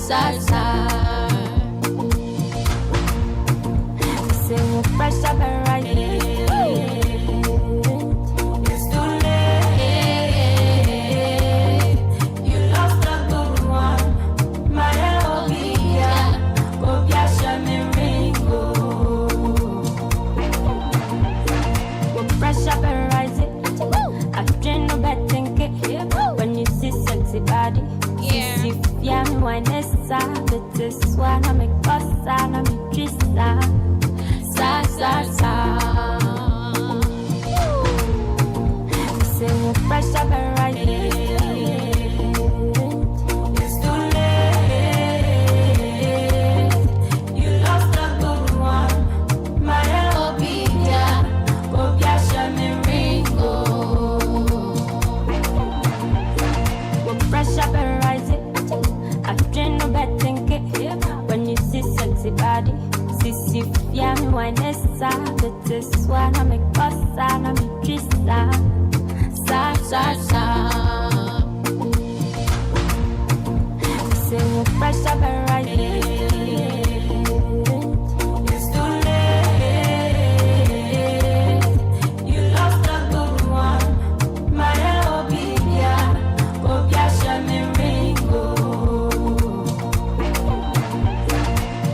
sa sa. Say we're fresh up and right. It's too late. You lost a good one. My Obia, Obia Shamiringo. We're fresh up and rising. I dream no bad thinking. When you see sexy body, see yeah me wine essa. This one I make boss and I make trista. Sa sa sa. Say we're fresh up and rising. It's too late. You lost a good one. My Obia, Obia Shamiringo. We're fresh up and rising. I dream no bad thinking. When you see sexy body, see yeah me wine essa. This one I make boss and I make trista. Sa sa sa. Say we're fresh up and rising. It's too late. You lost a good one. My Obia, Obia Shamiringo.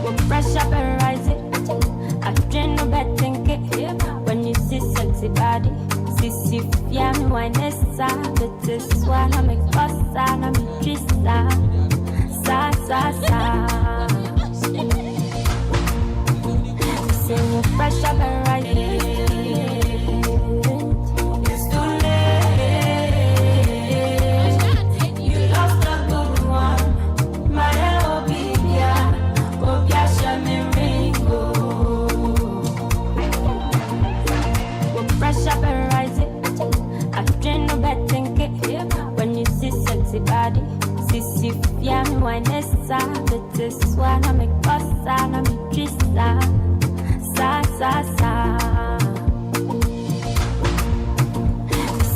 We're fresh up and rising. I dream no bad thinking. When you see sexy body, see yeah me wine essa. This one I make boss and I make trista. Sa sa sa. Say we're fresh up and rising. It's too late. You lost a good one. My Obia, Obia Shamiringo. We're fresh up and rising. I dream no bad thinking. When you see sexy body, see yeah me wine essa. This one I make boss and I make trista. Sa sa sa.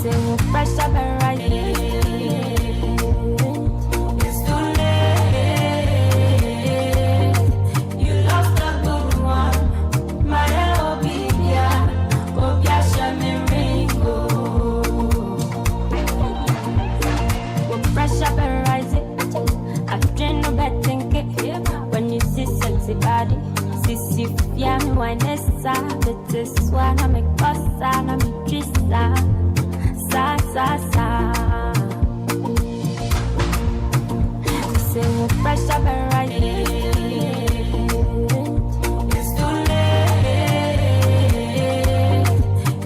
Say we're fresh up and rising. It's too late. You lost a good one. My Obia, Obia Shamiringo. We're fresh up and rising. I dream no bad thinking. When you see sexy body, see yeah me wine essa. This one I make boss and I make trista. Sa sa sa. Say we're fresh up and rising. It's too late.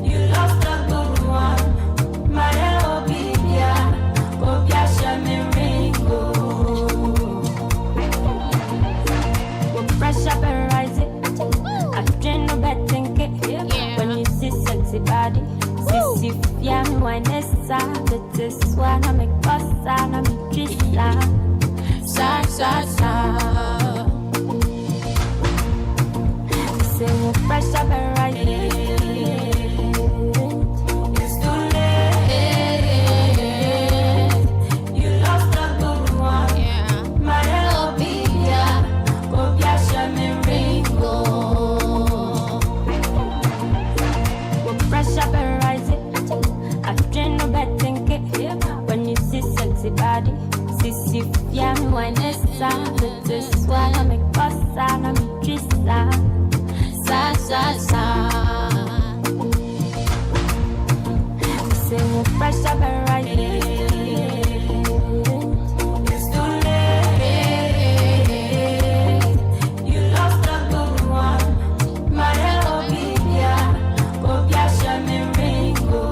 You lost a good one. My Obia, Obia Shamiringo. We're fresh up and rising. I dream no bad thinking. When you see sexy body, see yeah me wine essa. This one I make boss and I make trista. Sa sa sa. Say we're fresh up and rising. It's too late. You lost a good one. My Obia, Obia Shamiringo. We're fresh up and rising. I dream no bad thinking. When you see sexy body, see yeah me wine essa. This one I make boss and I make trista. Sa sa sa. Say we're fresh up and rising. It's too late. You lost a good one. My Obia, Obia Shamiringo.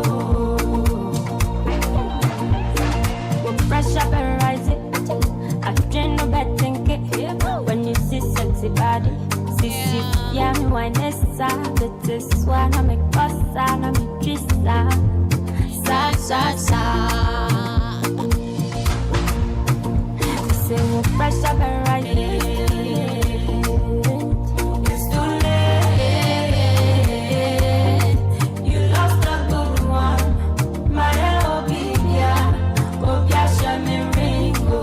We're fresh up and rising. I dream no bad thinking. When you see sexy body, see yeah me wine essa. This one I make boss and I make trista. Sa sa sa. Say we're fresh up and rising. It's too late. You lost a good one. My Obia, Obia Shamiringo.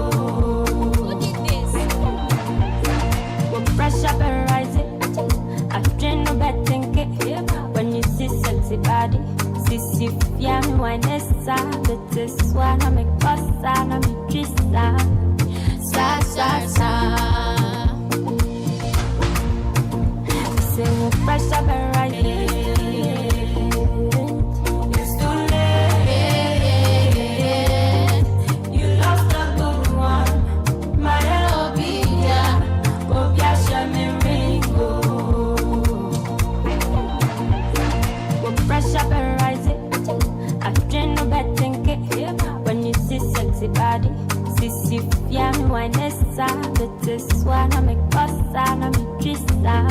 wine essa, but this one I make pasta, I make trista,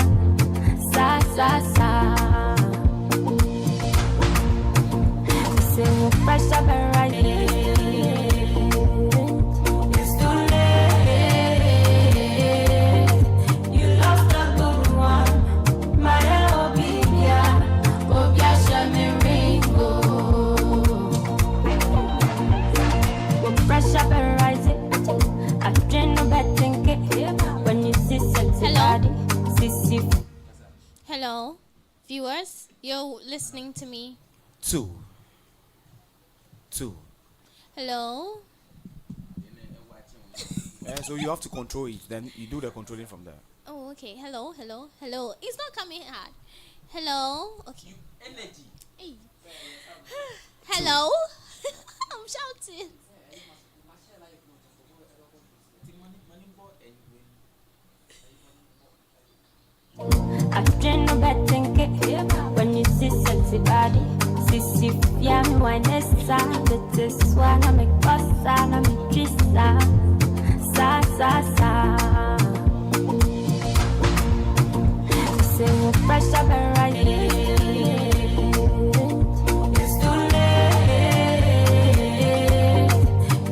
sa sa sa. Say we're fresh up and right. It's too late. You lost a good one. My obia, obia shamiringo. We're fresh up and rising. I drink no bad thinking. When you see sexy body, see. Hello, viewers. You're listening to me. Two. Hello. So you have to control it. Then you do the controlling from there. Oh, okay. Hello. It's not coming hard. Hello. Okay. Energy. Hey. Hello. I'm shouting. I drink no bad thinking. When you see sexy body, see, yeah, me wine essa, but this one I make pasta, I make trista, sa sa sa. Say we're fresh up and right. It's too late.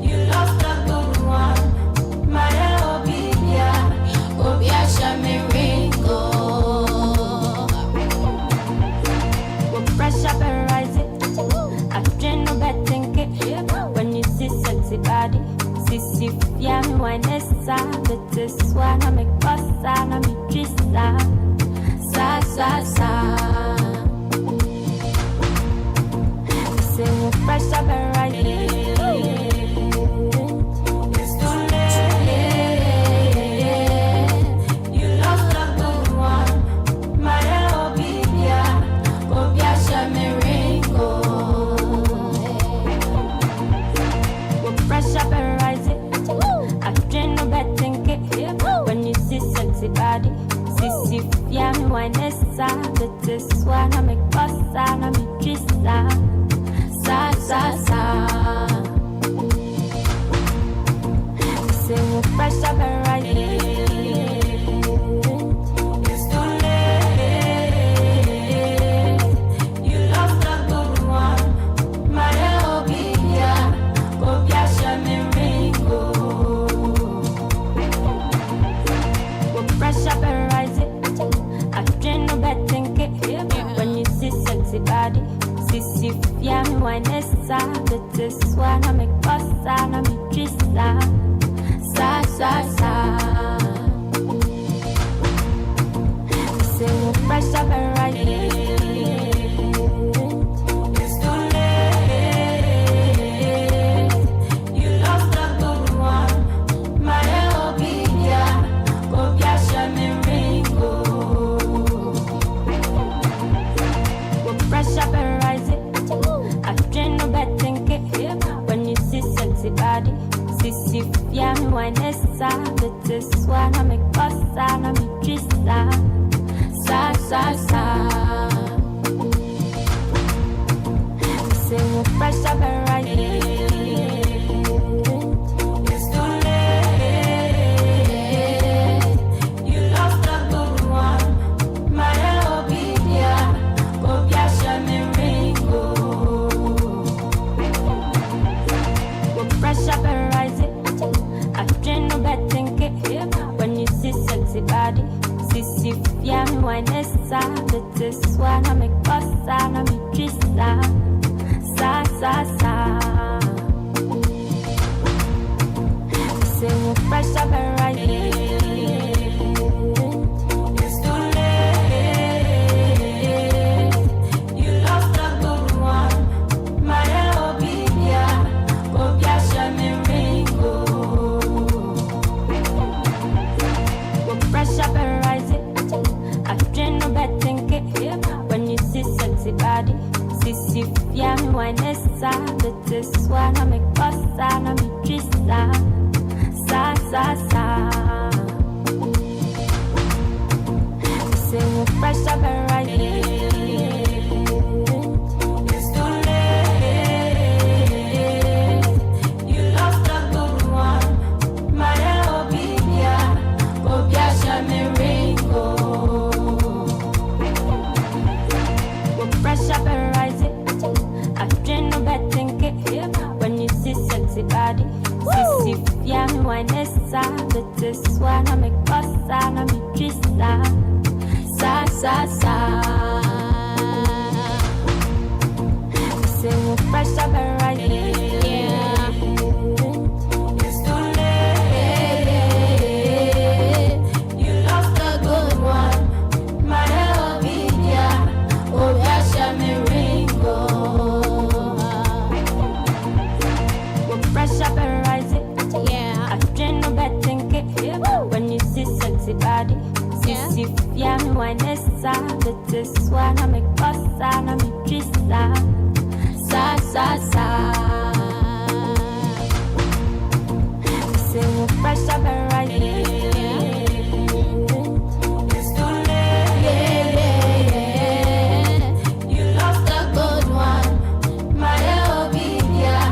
You lost a good one. My obia shamiringo. We're fresh up and rising. I drink no bad thinking. When you see sexy body, see, yeah, me wine essa, but this one I make pasta, I make trista, sa sa sa. Say we're fresh up and rising. It's too late. You lost a good one. My obia shamiringo. We're fresh up and rising. I drink no bad thinking. When you see sexy body, see, yeah, me wine essa, but this one I make pasta, I make trista, sa sa sa. Say we're fresh up and rising. It's too late. You lost a good one. My obia shamiringo. We're fresh up and rising. I drink no bad thinking. When you see sexy body, see, yeah, me wine essa, but this one I make pasta, I make trista, sa sa sa. Say we're fresh up and rising. It's too late. You lost a good one. My obia shamiringo. We're fresh up and rising. I drink no bad thinking. When you see sexy body, see, yeah, me wine essa, but this one I make pasta, I make trista, sa sa sa. Say we're fresh up and rising. It's too late. You lost a good one. My obia shamiringo. We're fresh up and rising. I drink no bad thinking. When you see sexy body, see, yeah, me wine essa, but this one I make pasta, I make trista, sa sa sa. Say we're fresh up and rising. It's too late. You lost a good one. My obia shamiringo. We're fresh up and rising. I drink no bad thinking. When you see sexy body, see, yeah, me wine essa, yeah, me Vanessa, but this one I'm a bossa, I'm a trista. Sa. Say we're fresh up and right. Yeah. It's too late. You lost a good one. My Ovidia, oh yeah, me ringo. We're fresh up and rising. Yeah. I drink no bad thinking. When you see sexy body. Yeah, me Vanessa, but this one I'm a bossa, I'm a trista. Sa. Say we're fresh up and right. It's too late. You lost a good one. My Ovidia,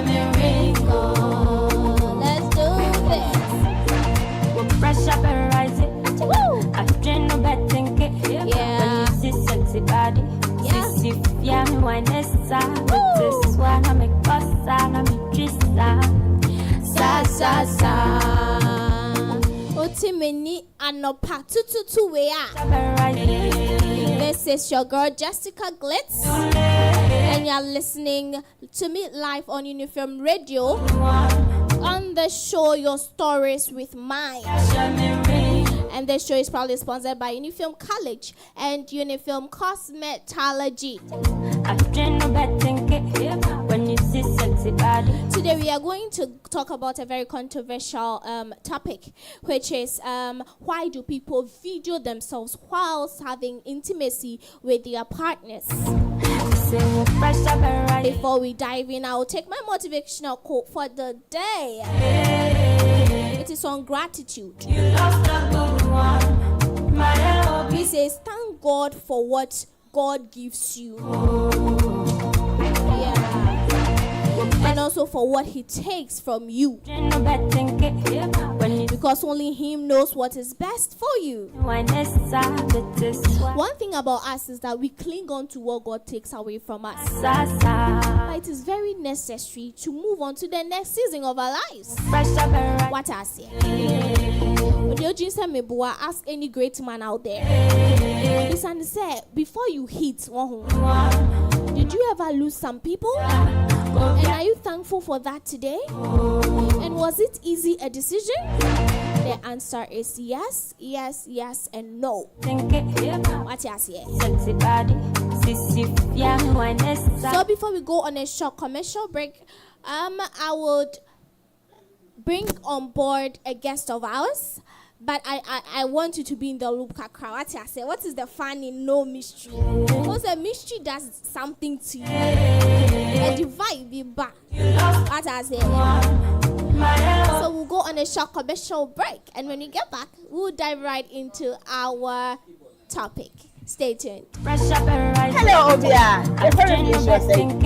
me ringo. Let's do this. We're fresh up and rising. I drink no bad thinking. Yeah. When you see sexy body. Yeah, me Vanessa, but this one I'm a bossa, I'm a trista. Sa. Otimeni anopa tututu wea. This is your girl Jessica Glitz, and you're listening to me live on Unifilm Radio on the show Your Stories with Mine. And this show is proudly sponsored by Unifilm College and Unifilm Cosmetology. Today we are going to talk about a very controversial topic, which is why do people video themselves whilst having intimacy with their partners? Before we dive in, I will take my motivational quote for the day. It is on gratitude. He says, thank God for what God gives you. And also for what he takes from you. Because only him knows what is best for you. One thing about us is that we cling on to what God takes away from us. But it is very necessary to move on to the next season of our lives. What I say. Ask any great man out there. Listen, say, before you hit, did you ever lose some people? And are you thankful for that today? And was it easy a decision? The answer is yes, and no. What you say? So before we go on a short commercial break, I would bring on board a guest of ours. But I want you to be in the loop, Kakra. What I say? What is the fun in no mystery? Because a mystery does something to you. A divide be back. What I say? So we'll go on a short commercial break, and when we get back, we'll dive right into our topic. Stay tuned. Hello, Obia.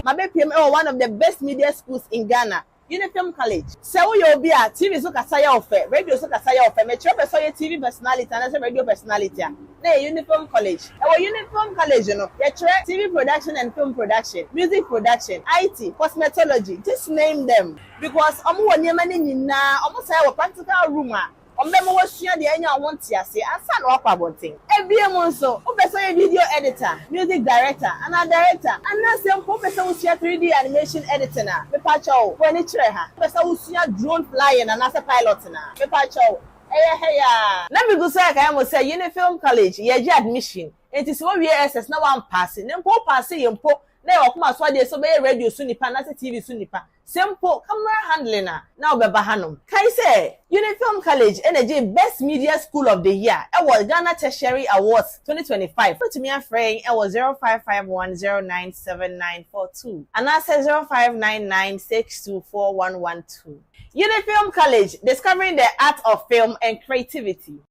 My baby, one of the best media schools in Ghana. Unifilm College. So you be a TV so kasaya offer, radio so kasaya offer. Me chop so TV personality and as radio personality. Na Unifilm College. Our Unifilm College, you know, you try TV production and film production, music production, IT, cosmetology. Just name them because omo woni mani nyina, omo say our practical room. Omemo wasua de anya want to say ansa na wakwa bonten ebie mo nso o be say video editor, music director and a director and na say o be say usua 3D animation editor na me pa chawo when it kire ha be say usua drone flying and as a pilot na me pa chawo ya na me go say ka am say Unifilm College ye gi admission it is what we SS na one pass ne mpo pass ye mpo na e wakoma so de so be radio so nipa na TV so nipa simple camera handling na obeba hanom kai say Unifilm College energy best media school of the year it was Ghana Tertiary Awards 2025 put me a friend it was 0551097942 and I say 0599624112 Unifilm College discovering the art of film and creativity.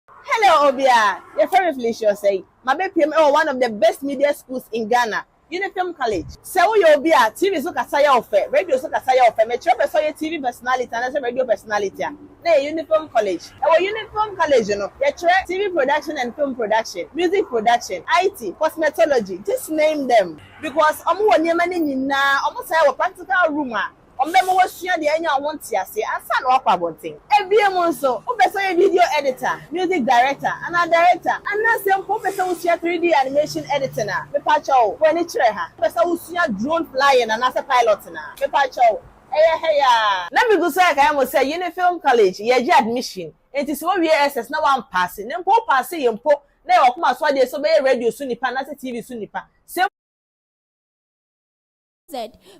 Hello Obia, your favorite Felicia say my baby one of the best media schools in Ghana. Unifilm College. So you be a TV so kasaya offer, radio so kasaya offer. Me chop so your TV personality and as a radio personality. Na Unifilm College. Our Unifilm College, you know, you try TV production and film production, music production, IT, cosmetology. Just name them because omo woni mani nyina, omo say our practical room Ombemo wasua de anya wonte ase ansa na wakwa bonten. Ebiem nso, obesa ye video editor, music director, and a director. And na sempo obesa usua 3D animation editor na. Me pa cho, when it chere ha. Obesa usua drone flying and as a pilot na. Me pa cho. Hey ya. Let me go say I am say Unifilm College, ye admission. It is what we SS na one passing. Nempo passing yempo na e okuma so de so be radio so nipa na TV so nipa.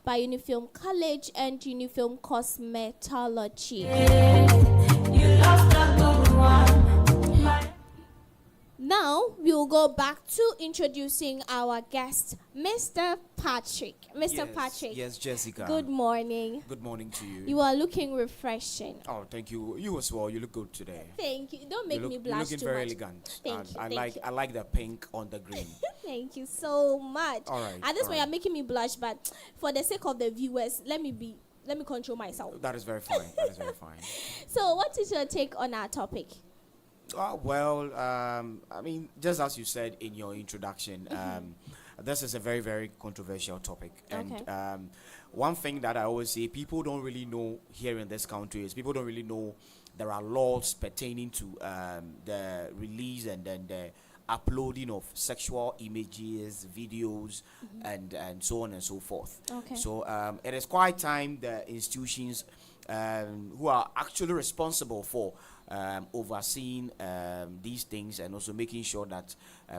By Unifilm College and Unifilm Cosmetology. You lost a good one. Now we will go back to introducing our guest, Mr. Patrick. Mr. Patrick. Yes, Jessica. Good morning. Good morning to you. You are looking refreshing. Oh, thank you. You as well. You look good today. Thank you. Don't make me blush You're looking too very much. elegant. Thank you. I like the pink on the green. Thank you so much. All right. At this all point, right. you're making me blush, but for the sake of the viewers, let me control myself. That is very fine. That is very fine. So, what is your take on our topic? I mean, just as you said in your introduction, this is a very, very controversial topic. Okay. And one thing that I always say, people don't really know here in this country is people don't really know there are laws pertaining to the release and then the uploading of sexual images, videos, and so on and so forth. Okay. So it is quite time the institutions who are actually responsible for overseeing these things and also making sure that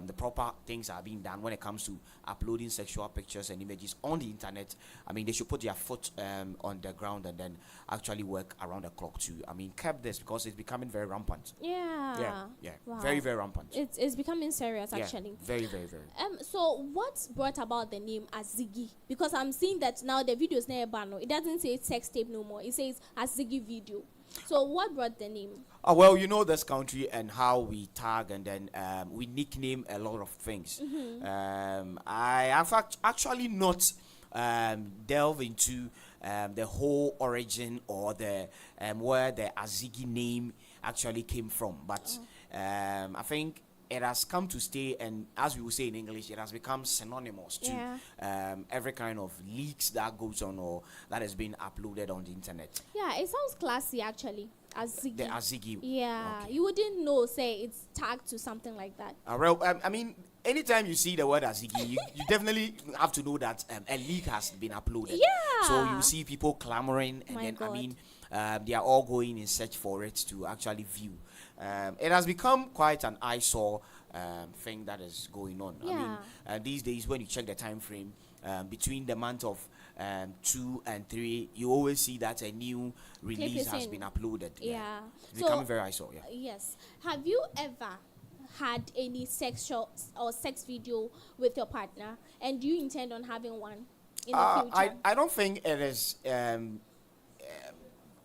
the proper things are being done when it comes to uploading sexual pictures and images on the internet. I mean, they should put their foot on the ground and then actually work around the clock to, curb this because it's becoming very rampant. Yeah. Wow. Very, very rampant. It's becoming serious, actually. Very, very, very. So what brought about the name Azigi? Because I'm seeing that now the video is near Bano. It doesn't say sex tape no more. It says Azigi video. So what brought the name? Well, you know this country and how we tag and then we nickname a lot of things. I have actually not delved into the whole origin or the where the Azigi name actually came from, but I think it has come to stay, and as we will say in English, it has become synonymous to every kind of leaks that goes on or that has been uploaded on the internet. Yeah, it sounds classy actually. Azigi. The Azigi. Yeah, Okay. you wouldn't know, say it's tagged to something like that. Well, I mean, anytime you see the word Azigi, you definitely have to know that a leak has been uploaded. Yeah. So you see people clamoring, and My then God. they are all going in search for it to actually view. It has become quite an eyesore thing that is going on. Yeah. I mean, these days when you check the time frame between the month of 2 and 3, you always see that a new release has been uploaded. Yeah. It's becoming very eyesore. Yeah. Yes. Have you ever had any sexual or sex video with your partner, and do you intend on having one in the future? I don't think it is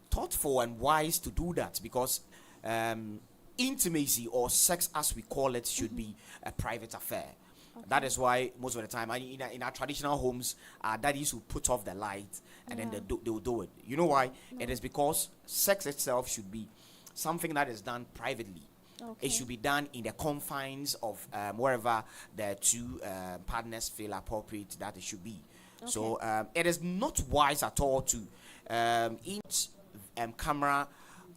thoughtful and wise to do that because intimacy or sex, as we call it, should be a private affair. Okay. That is why most of the time in our traditional homes, daddies will put off the light and then they will do it. You know why? No. It is because sex itself should be something that is done privately. Okay. It should be done in the confines of wherever the two partners feel appropriate that it should be. Okay. So it is not wise at all to each camera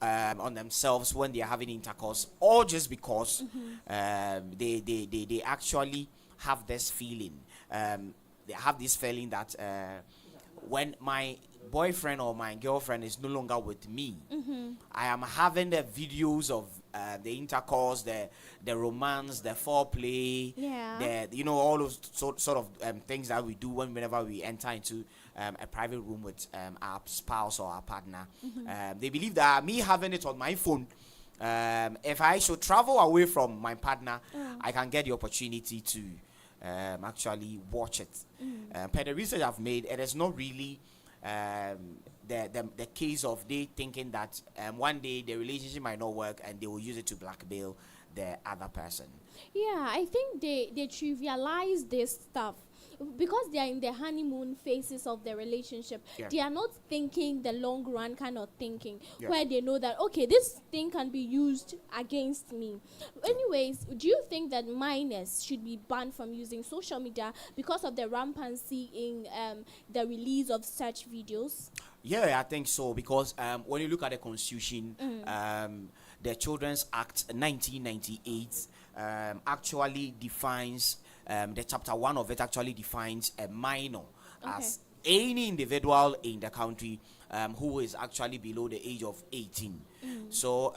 on themselves when they are having intercourse, or just because they actually have this feeling. They have this feeling that when my boyfriend or my girlfriend is no longer with me, I am having the videos of the intercourse, the romance, the foreplay, the all those sort of things that we do whenever we enter into a private room with our spouse or our partner. They believe that me having it on my phone, if I should travel away from my partner, I can get the opportunity to actually watch it. Per the research I've made, it is not really the case of they thinking that one day the relationship might not work and they will use it to blackmail the other person. Yeah, I think they trivialize this stuff because they are in the honeymoon phases of the relationship. They are not thinking the long run kind of thinking where they know that, okay, this thing can be used against me. Anyways, do you think that minors should be banned from using social media because of the rampancy in the release of such videos? Yeah, I think so because when you look at the Constitution, the Children's Act 1998 actually defines the chapter 1 of it actually defines a minor as any individual in the country who is actually below the age of 18. So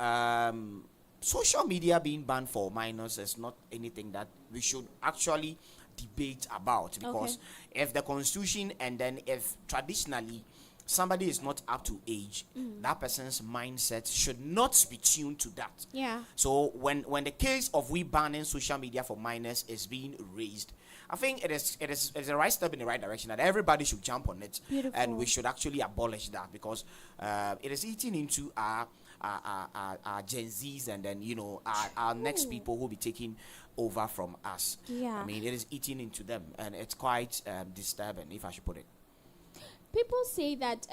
social media being banned for minors is not anything that we should actually debate about, because if the Constitution and then if traditionally somebody is not up to age, that person's mindset should not be tuned to that. Yeah. So when the case of we banning social media for minors is being raised, I think it is a right step in the right direction that everybody should jump on it. Beautiful. And we should actually abolish that, because it is eating into our Gen Zs, and then our next people who will be taking over from us. Yeah. I mean, it is eating into them, and it's quite disturbing, if I should put it. People say that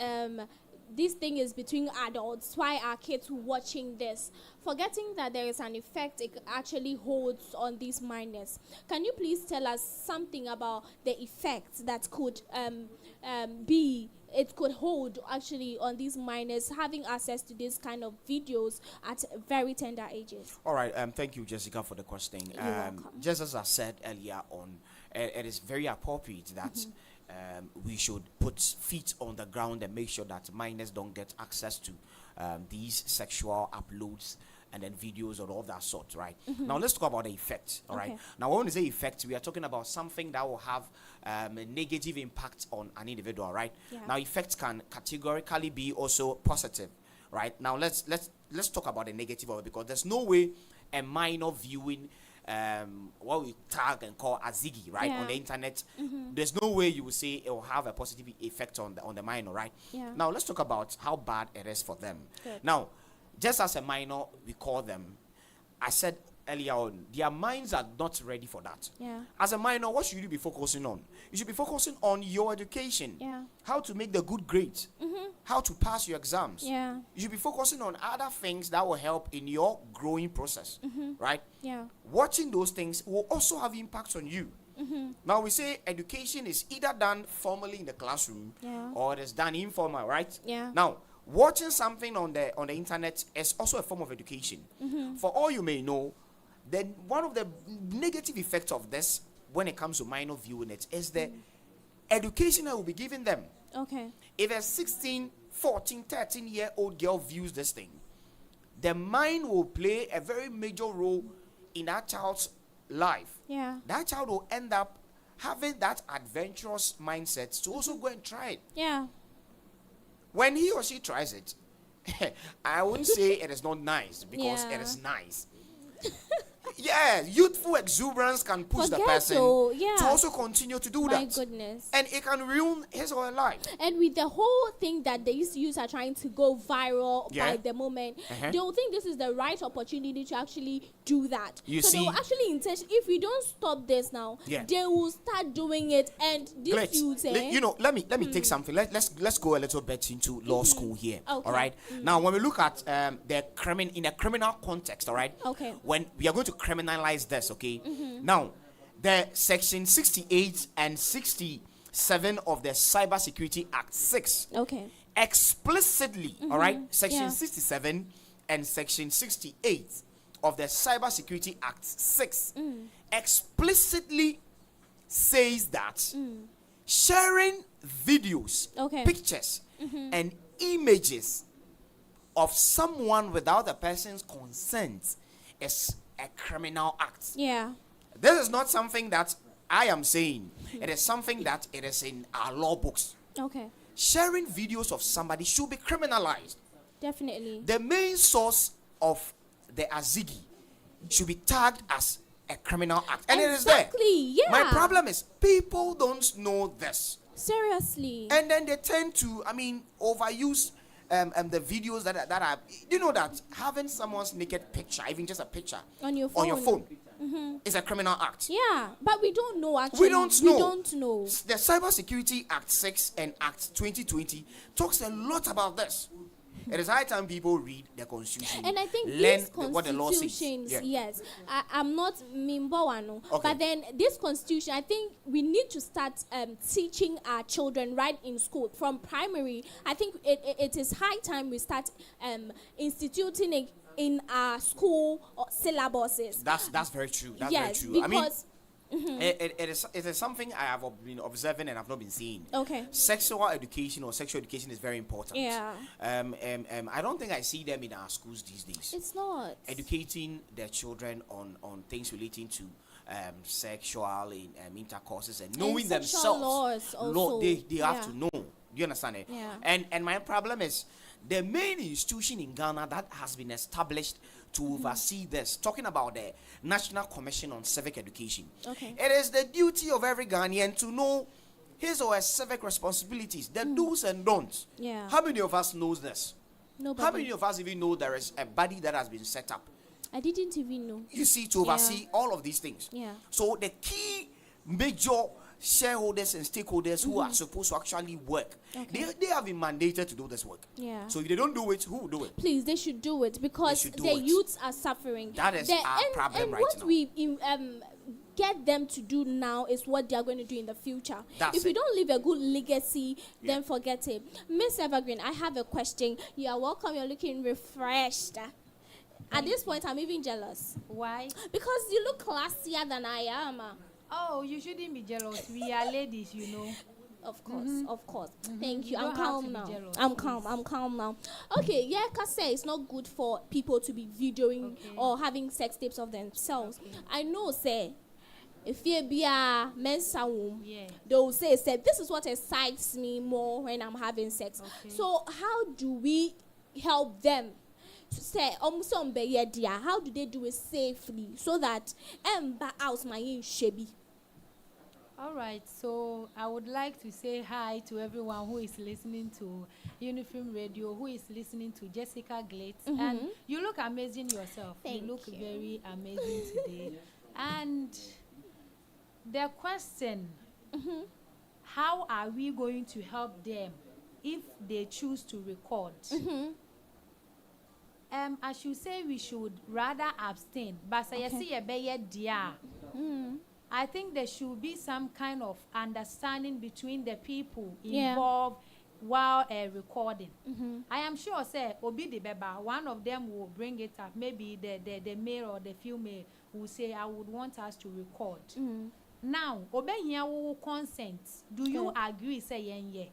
this thing is between adults. Why are kids watching this? Forgetting that there is an effect it actually holds on these minors. Can you please tell us something about the effects that could it could hold actually on these minors having access to this kind of videos at very tender ages? All right. Thank you, Jessica, for the question. You're welcome. Just as I said earlier on, it is very appropriate that we should put feet on the ground and make sure that minors don't get access to these sexual uploads and then videos or all that sort, right? Now let's talk about the effect, all right? Now when we say effect, we are talking about something that will have a negative impact on an individual, right? Yeah. Now effects can categorically be also positive, right? Now let's talk about the negative of it, because there's no way a minor viewing what we tag and call a ziggy, right, on the internet, there's no way you will say it will have a positive effect on the minor, right? Yeah. Now let's talk about how bad it is for them. Good. Now, just as a minor, we call them, I said earlier on, their minds are not ready for that. Yeah. As a minor, what should you be focusing on? You should be focusing on your education. Yeah. How to make the good grades. How to pass your exams. Yeah. You should be focusing on other things that will help in your growing process, right? Yeah. Watching those things will also have impacts on you. Now we say education is either done formally in the classroom or it is done informal, right? Yeah. Now, watching something on the internet is also a form of education. For all you may know, then one of the negative effects of this when it comes to minor viewing it is the education that will be given them. Okay. If a 16, 14, 13-year-old girl views this thing, the mind will play a very major role in that child's life. Yeah. That child will end up having that adventurous mindset to also go and try it. Yeah. When he or she tries it, I wouldn't say it is not nice, because it is nice. Yeah, youthful exuberance can push the person to also continue to do that. My goodness. And it can ruin his or her life. And with the whole thing that these youths are trying to go viral by the moment, they will think this is the right opportunity to actually do that. You so see, they will actually intention. If we don't stop this now, they will start doing it. And these youths, let me take something. Let's go a little bit into law school here. Okay. All right. Now, when we look at in a criminal context, all right. Okay. When we are going to criminalize this, okay. Now, the section 68 and 67 of the Cybersecurity Act 6. Okay. Explicitly, all right. Section 67 and section 68 of the Cybersecurity Act 6 explicitly says that sharing videos, pictures, and images of someone without the person's consent is a criminal act. Yeah. This is not something that I am saying. It is something that it is in our law books. Okay. Sharing videos of somebody should be criminalized. Definitely. The main source of the azigi should be tagged as a criminal act. And it is there. Yeah. My problem is people don't know this. Seriously. And then they tend to, overuse the videos that are, that having someone's naked picture, even just a picture on your phone, is a criminal act. Yeah, but we don't know actually. We don't know. The Cybersecurity Act 6 and Act 2020 talks a lot about this. It is high time people read the constitution. And I think learn these what the law says. constitutions, Yeah. yes, I'm not Mimbawano, Okay. but then this constitution, I think we need to start teaching our children right in school from primary. I think it is high time we start instituting it in our school syllabuses. That's very true. That's yes, very true. because it is something I have been observing and I've not been seeing. okay. Sexual education or sexual education is very important. Yeah. I don't think I see them in our schools these days. It's not Educating their children on things relating to sexual intercourses and knowing sexual themselves. laws also. They have Yeah. to know. Do you understand it? Yeah. And my problem is the main institution in Ghana that has been established to oversee this, talking about the National Commission on Civic Education. Okay. It is the duty of every Ghanaian to know his or her civic responsibilities, the do's and don'ts. Yeah. How many of us knows this? Nobody. How many of us even know there is a body that has been set up? I didn't even know. You see, to oversee all of these things. Yeah. So the key major shareholders and stakeholders who are supposed to actually work, Okay. they have been mandated to do this work. Yeah. So if they don't do it, who will do it? Please, they should do it because should do the it. youths are suffering. That is our problem and right what now. we get them to do now is what they are going to do in the future. That's if we it. don't leave a good legacy, then forget it. Miss Evergreen, I have a question. You are welcome. You're looking refreshed. At this point, I'm even jealous Why? because you look classier than I am. Oh, you shouldn't be jealous. We are ladies, you know. Of course, of course. Thank you. You I'm don't have to calm be now. jealous, I'm calm. I'm calm now. Okay, yeah, cause it's not good for people to be videoing Okay. or having sex tapes of themselves. I know, say, if you be a mensa womb, Yeah. they will say, this is what excites me more when I'm having sex. Okay. So how do we help them? To say, how do they do it safely so that out my shabby? All right. So I would like to say hi to everyone who is listening to Unifilm Radio, who is listening to Jessica Glitz. And you look amazing yourself. Thank you look you. very amazing today. And the question, how are we going to help them if they choose to record? I should say we should rather abstain. But say see a dear. I think there should be some kind of understanding between the people involved while recording. I am sure, say, Obi de Beba, one of them will bring it up. Maybe the male or the female will say, I would want us to record. Now, Obe here will consent. Do you agree, say, yeah?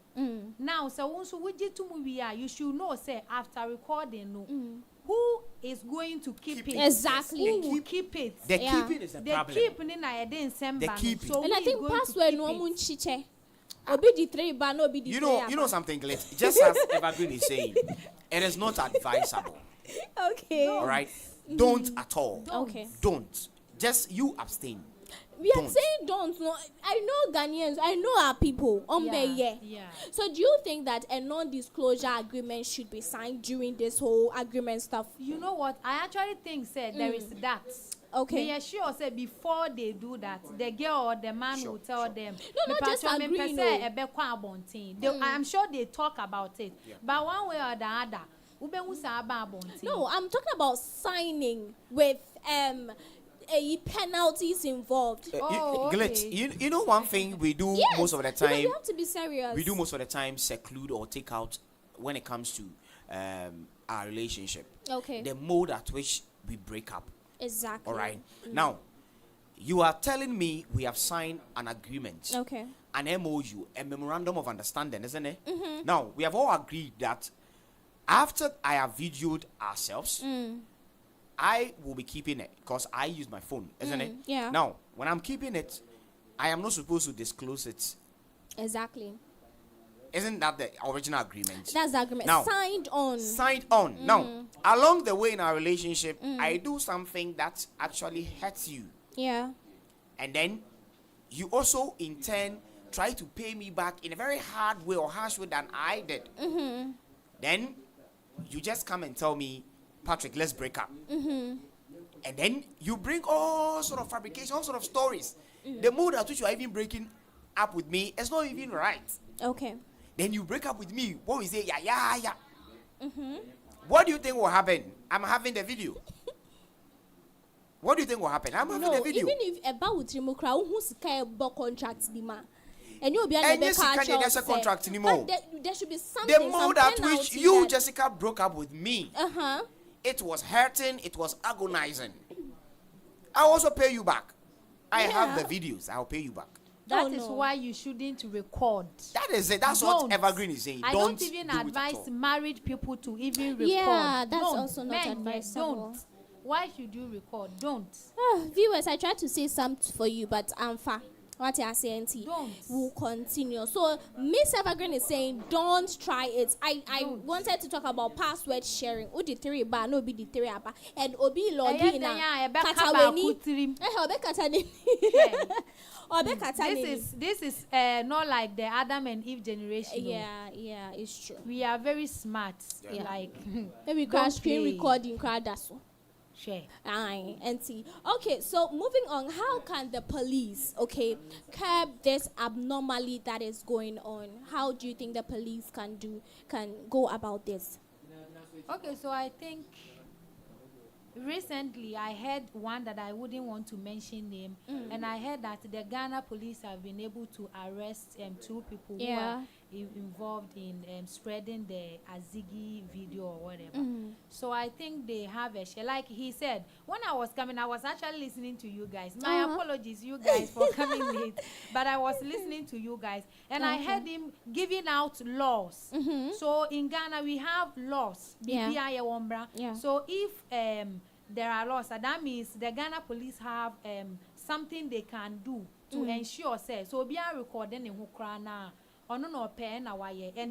Now, so once we get to movie, you should know, say, after recording, no. Who is going to keep it? Exactly. Who will keep it? The Yeah. keeping is the The problem. keeping in I didn't send The back. keeping. So And I who is think going to password keep no it? one chiche. Obi di 3 ba no obi di 3. You know something, Glit? Just as Evergreen is saying, it is not advisable. Okay. All right? Don't at all. Okay. Don't. Just you abstain. We are Don't. saying don't. No, I know Ghanaians. I know our people. Yeah. So do you think that a non-disclosure agreement should be signed during this whole agreement stuff? You know what? I actually think said there is that. Okay. May sure say before they do that, the girl or the man Sure, will tell sure. them. No, not just agree, no. I'm sure they talk about it. But one way or the other, ube usa aba abontin. No, I'm talking about signing with penalties involved. Oh, Glit, okay. you know one thing we do Yes, most of the because time? you have to be serious. We do most of the time seclude or take out when it comes to our relationship. Okay. The mode at which we break up. Exactly. All right. Now, you are telling me we have signed an agreement, Okay. an MOU, a memorandum of understanding, isn't it? Now, we have all agreed that after I have videoed ourselves, I will be keeping it because I use my phone, isn't it? Yeah. Now, when I'm keeping it, I am not supposed to disclose it. Exactly. Isn't that the original agreement? That's the agreement. Now, Signed on. Signed on. Now, along the way in our relationship, I do something that actually hurts you. Yeah. And then you also, in turn, try to pay me back in a very hard way or harsh way than I did. Then you just come and tell me, Patrick, let's break up. And then you bring all sort of fabrication, all sort of stories. The mode at which you are even breaking up with me is not even right. Okay. Then you break up with me. What we say, yeah. What do you think will happen? I'm having the video. What do you think will happen? I'm having the video. Even if about Trimokra, who's a contract, and you'll be and yes, there's a contract anymore. There should be something. The mode at which you, Jessica, broke up with me. It was hurting. It was agonizing. I'll also pay you back. I have the videos. I'll pay you back. That is why you shouldn't record. That is it. That's what Evergreen is saying. I don't even advise married people to even record. Yeah, that's also not advisable. Don't. Why should you record? Don't. Viewers, I tried to say something for you, but I'm far. What you are saying, we'll continue. So Miss Evergreen is saying, don't try it. I wanted to talk about password sharing. Odi three bar, no be the three bar, and obi login This is not like the Adam and Eve generation. Yeah, it's true. We are very smart. Yeah. Like maybe crash screen recording crowd that's share. And see. Okay, so moving on, how can the police, curb this abnormality that is going on? How do you think the police can go about this? Okay, so I think recently I heard one that I wouldn't want to mention name, and I heard that the Ghana police have been able to arrest 2 people who are involved in spreading the Azigi video or whatever. So I think they have a share. Like he said, when I was coming, I was actually listening to you guys. My apologies, you guys, for coming late. But I was listening to you guys, and I heard him giving out laws. So in Ghana, we have laws. So if there are laws, that means the Ghana police have something they can do to ensure, so be a recording in Hukrana. And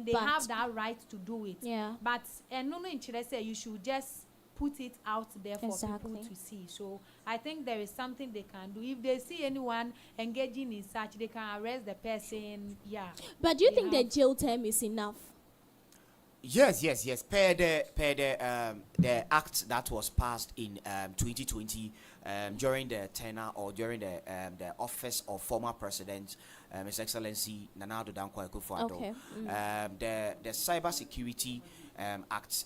they have that right to do it. But you should just put it out there for people to see. So I think there is something they can do. If they see anyone engaging in such, they can arrest the person. But do you think the jail term is enough? Yes. Per the act that was passed in 2020 during the tenure or during the office of former President His Excellency Nana Addo Dankwa Akufo-Addo. The Cyber Security Act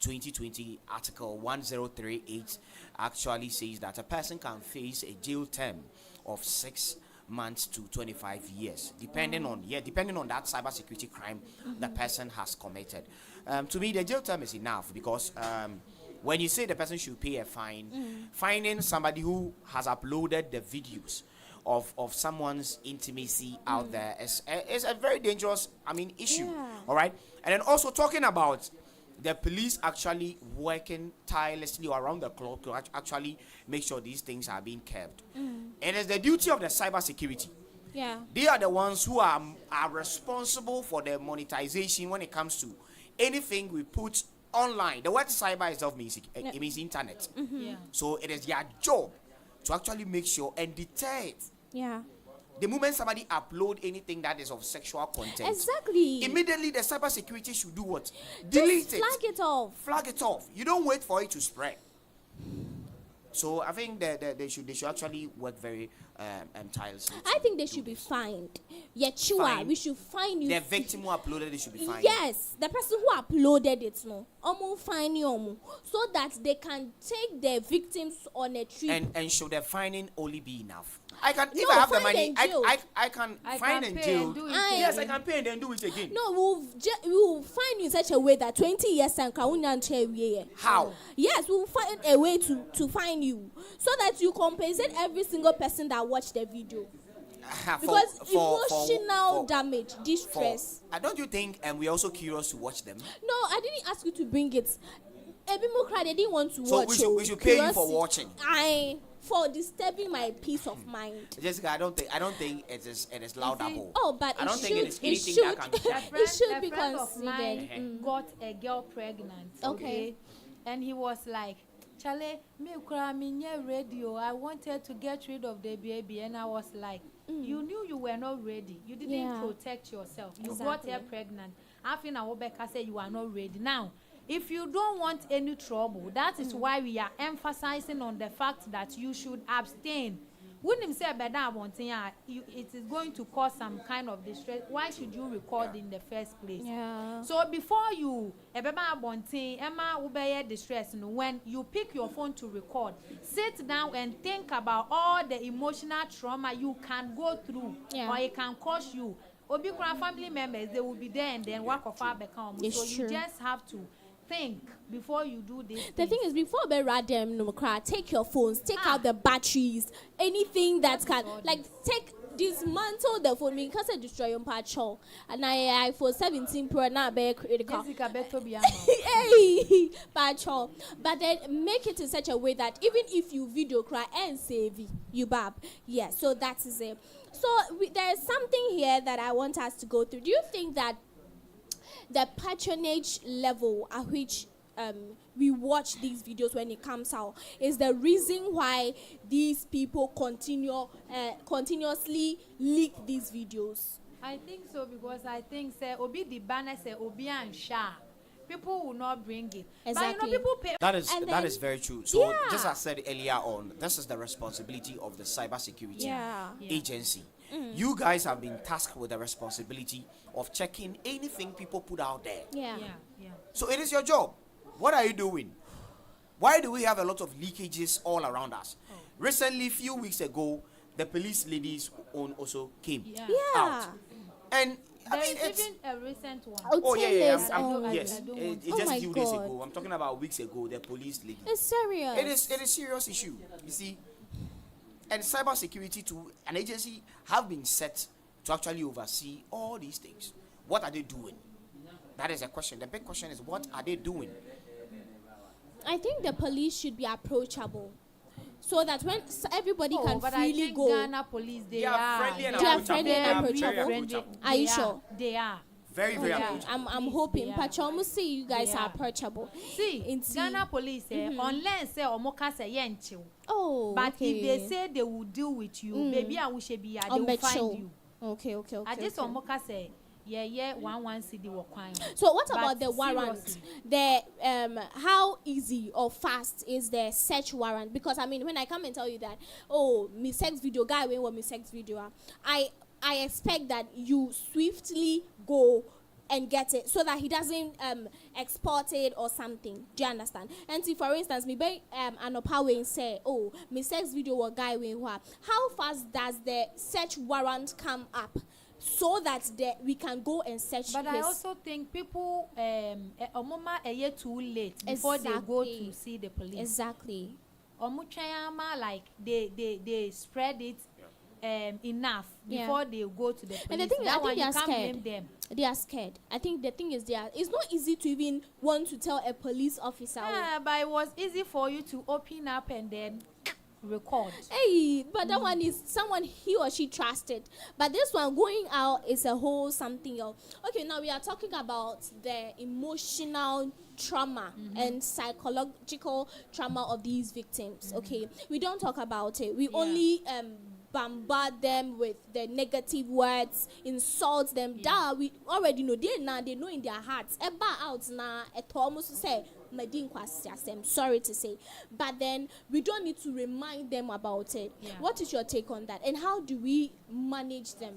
2020 Article 1038 actually says that a person can face a jail term of 6 months to 25 years, depending on that cybersecurity crime the person has committed. To me, the jail term is enough because when you say the person should pay a fine, fining somebody who has uploaded the videos of someone's intimacy out there is a very dangerous, issue. All right, and then also talking about the police actually working tirelessly around the clock to actually make sure these things are being kept. It is the duty of the cyber security. They are the ones who are responsible for the monetization when it comes to anything we put online. The word cyber itself means it means internet. So it is their job to actually make sure and deter it. The moment somebody upload anything that is of sexual content, immediately the cyber security should do what? Delete it. Flag it off. You don't wait for it to spread. So I think that they should actually work very tirelessly. I think they should be fined. We should fine you. The victim who uploaded it should be fined. Yes, the person who uploaded it, fine you, so that they can take the victims on a trip. And should the fining only be enough? I have the money, I can fine and jail. Yes, I can pay and then do it again. No, we'll fine you in such a way that 20 years and how? Yes, we'll find a way to fine you so that you compensate every single person that watched the video. Because emotional damage, distress. Don't you think we're also curious to watch them? No, I didn't ask you to bring it. They didn't want to watch. So we should pay you for watching. For disturbing my peace of mind. Jessica, I don't think it is laudable. But I don't think it is anything that can be done. It should be considered. Of mine got a girl pregnant. Okay. And he was like, Chale, me radio. I wanted to get rid of the baby, and I was like, you knew you were not ready. You didn't protect yourself. You got her pregnant. After Rebecca said you are not ready. Now, if you don't want any trouble, that is why we are emphasizing on the fact that you should abstain. Wouldn't say beda wanting it is going to cause some kind of distress. Why should you record in the first place? Yeah. So before you beba wanting Emma ubeye distress, when you pick your phone to record, sit down and think about all the emotional trauma you can go through, or it can cause you. Obikura family members, they will be there and then walk off our back home. So you just have to think before you do this. The thing is, before be random no cry, take your phones, take out the batteries, anything that can like dismantle the phone because it destroy your patch. And I iPhone 17 Pro now be critical. Hey, patch. But then make it in such a way that even if you video cry and save you bab. Yeah, so that is it. So there is something here that I want us to go through. Do you think that the patronage level at which we watch these videos when it comes out is the reason why these people continuously leak these videos? I think so, because I think say obi the banner say obi and sha, people will not bring it. Exactly. But you know, people pay. That is very true. So just as I said earlier on, this is the responsibility of the cybersecurity agency. You guys have been tasked with the responsibility of checking anything people put out there. Yeah. So it is your job. What are you doing? Why do we have a lot of leakages all around us? Recently, few weeks ago, the police ladies also came out. And I mean, There's even a recent one. yes. It's Oh just my few days God. ago. I'm talking about weeks ago. The police lady. It's serious. It is serious issue. You see, and cybersecurity to an agency have been set to actually oversee all these things. What are they doing? That is a question. The big question is, what are they doing? I think the police should be approachable, so that when everybody can but freely I think go. Ghana police, they are friendly and They are approachable. friendly and They are approachable. very approachable. Are you sure? They are. Very approachable. I'm hoping. Yeah. Pachomu see you guys They are are. approachable. See, Ghana police unless say omoka say yenchiw. Oh, But okay. if they say they will deal with you, baby, I wish be they will find you. Okay. I just omoka say, yeah, 1 CD will crime. So what But about the warrant? seriously. The how easy or fast is the search warrant? Because I mean, when I come and tell you that, oh, me sex video guy, when me sex video, I expect that you swiftly go and get it so that he doesn't export it or something. Do you understand? And see, for instance, me be anopawe and say, oh, me sex video or guy when how fast does the search warrant come up so that we can go and search? But I also think people omoma a year too late before they go to see the police. Exactly. Omuchayama, like they spread it enough before they go to the police. And the thing is, that I think one they you are can't scared. blame them. They are scared. I think the thing is, it's not easy to even want to tell a police officer. Yeah, but it was easy for you to open up and then record. Hey, but that one is someone he or she trusted. But this one going out is a whole something else. Okay, now we are talking about the emotional trauma and psychological trauma of these victims. Okay, we don't talk about it. We only bombard them with the negative words, insult them. We already know. They know in their hearts. Out now, almost say, I'm sorry to say, but then we don't need to remind them about it. What is your take on that? And how do we manage them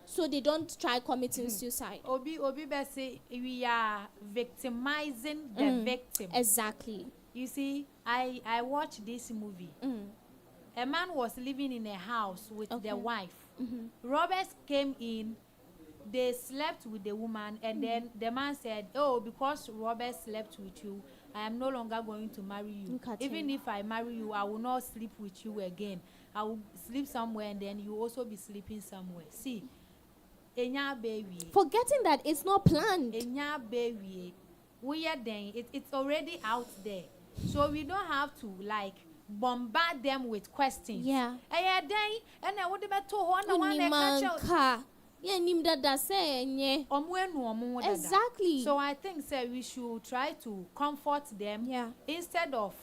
so they don't try committing suicide? Obi say we are victimizing the victim. Exactly. You see, I watched this movie. A man was living in a house with the wife. Robbers came in, they slept with the woman, and then the man said, oh, because robbers slept with you, I am no longer going to marry you. Even if I marry you, I will not sleep with you again. I will sleep somewhere, and then you will also be sleeping somewhere. See, enya baby. Forgetting that it's not planned. Enya baby. We are then, it's already out there. So we don't have to bombard them with questions. Yeah. And I would have told one Exactly. So I think we should try to comfort them instead of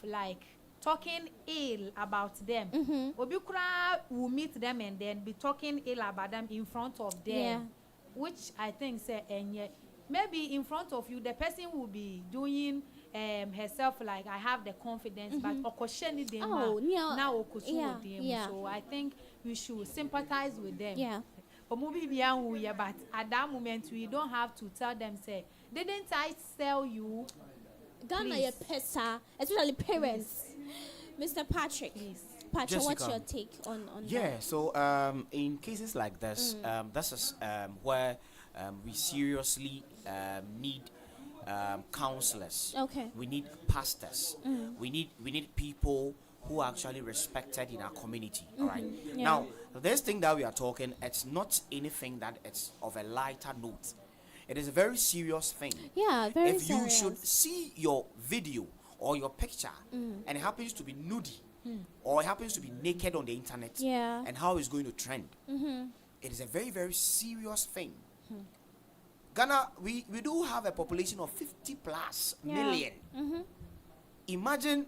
talking ill about them. Obikura will meet them and then be talking ill about them in front of them. Which I think maybe in front of you the person will be doing herself like I have the confidence, but okosheni dem now yeah. So I think we should sympathize with them. Yeah. But at that moment we don't have to tell them say, didn't I sell you? Ghana your pesa, especially parents. Mr. Patrick. Please. Patrick, Jessica. what's your take on Yeah, that? so in cases like this, this is where we seriously need counselors. Okay. We need pastors. We need people who are actually respected in our community. All right. Yeah. Now, this thing that we are talking, it's not anything that it's of a lighter note. It is a very serious thing. Yeah, very If you serious. should see your video or your picture and it happens to be nudie or it happens to be naked on the internet, Yeah. and how it's going to trend, it is a very, very serious thing. Ghana, we do have a population of 50 plus million. Imagine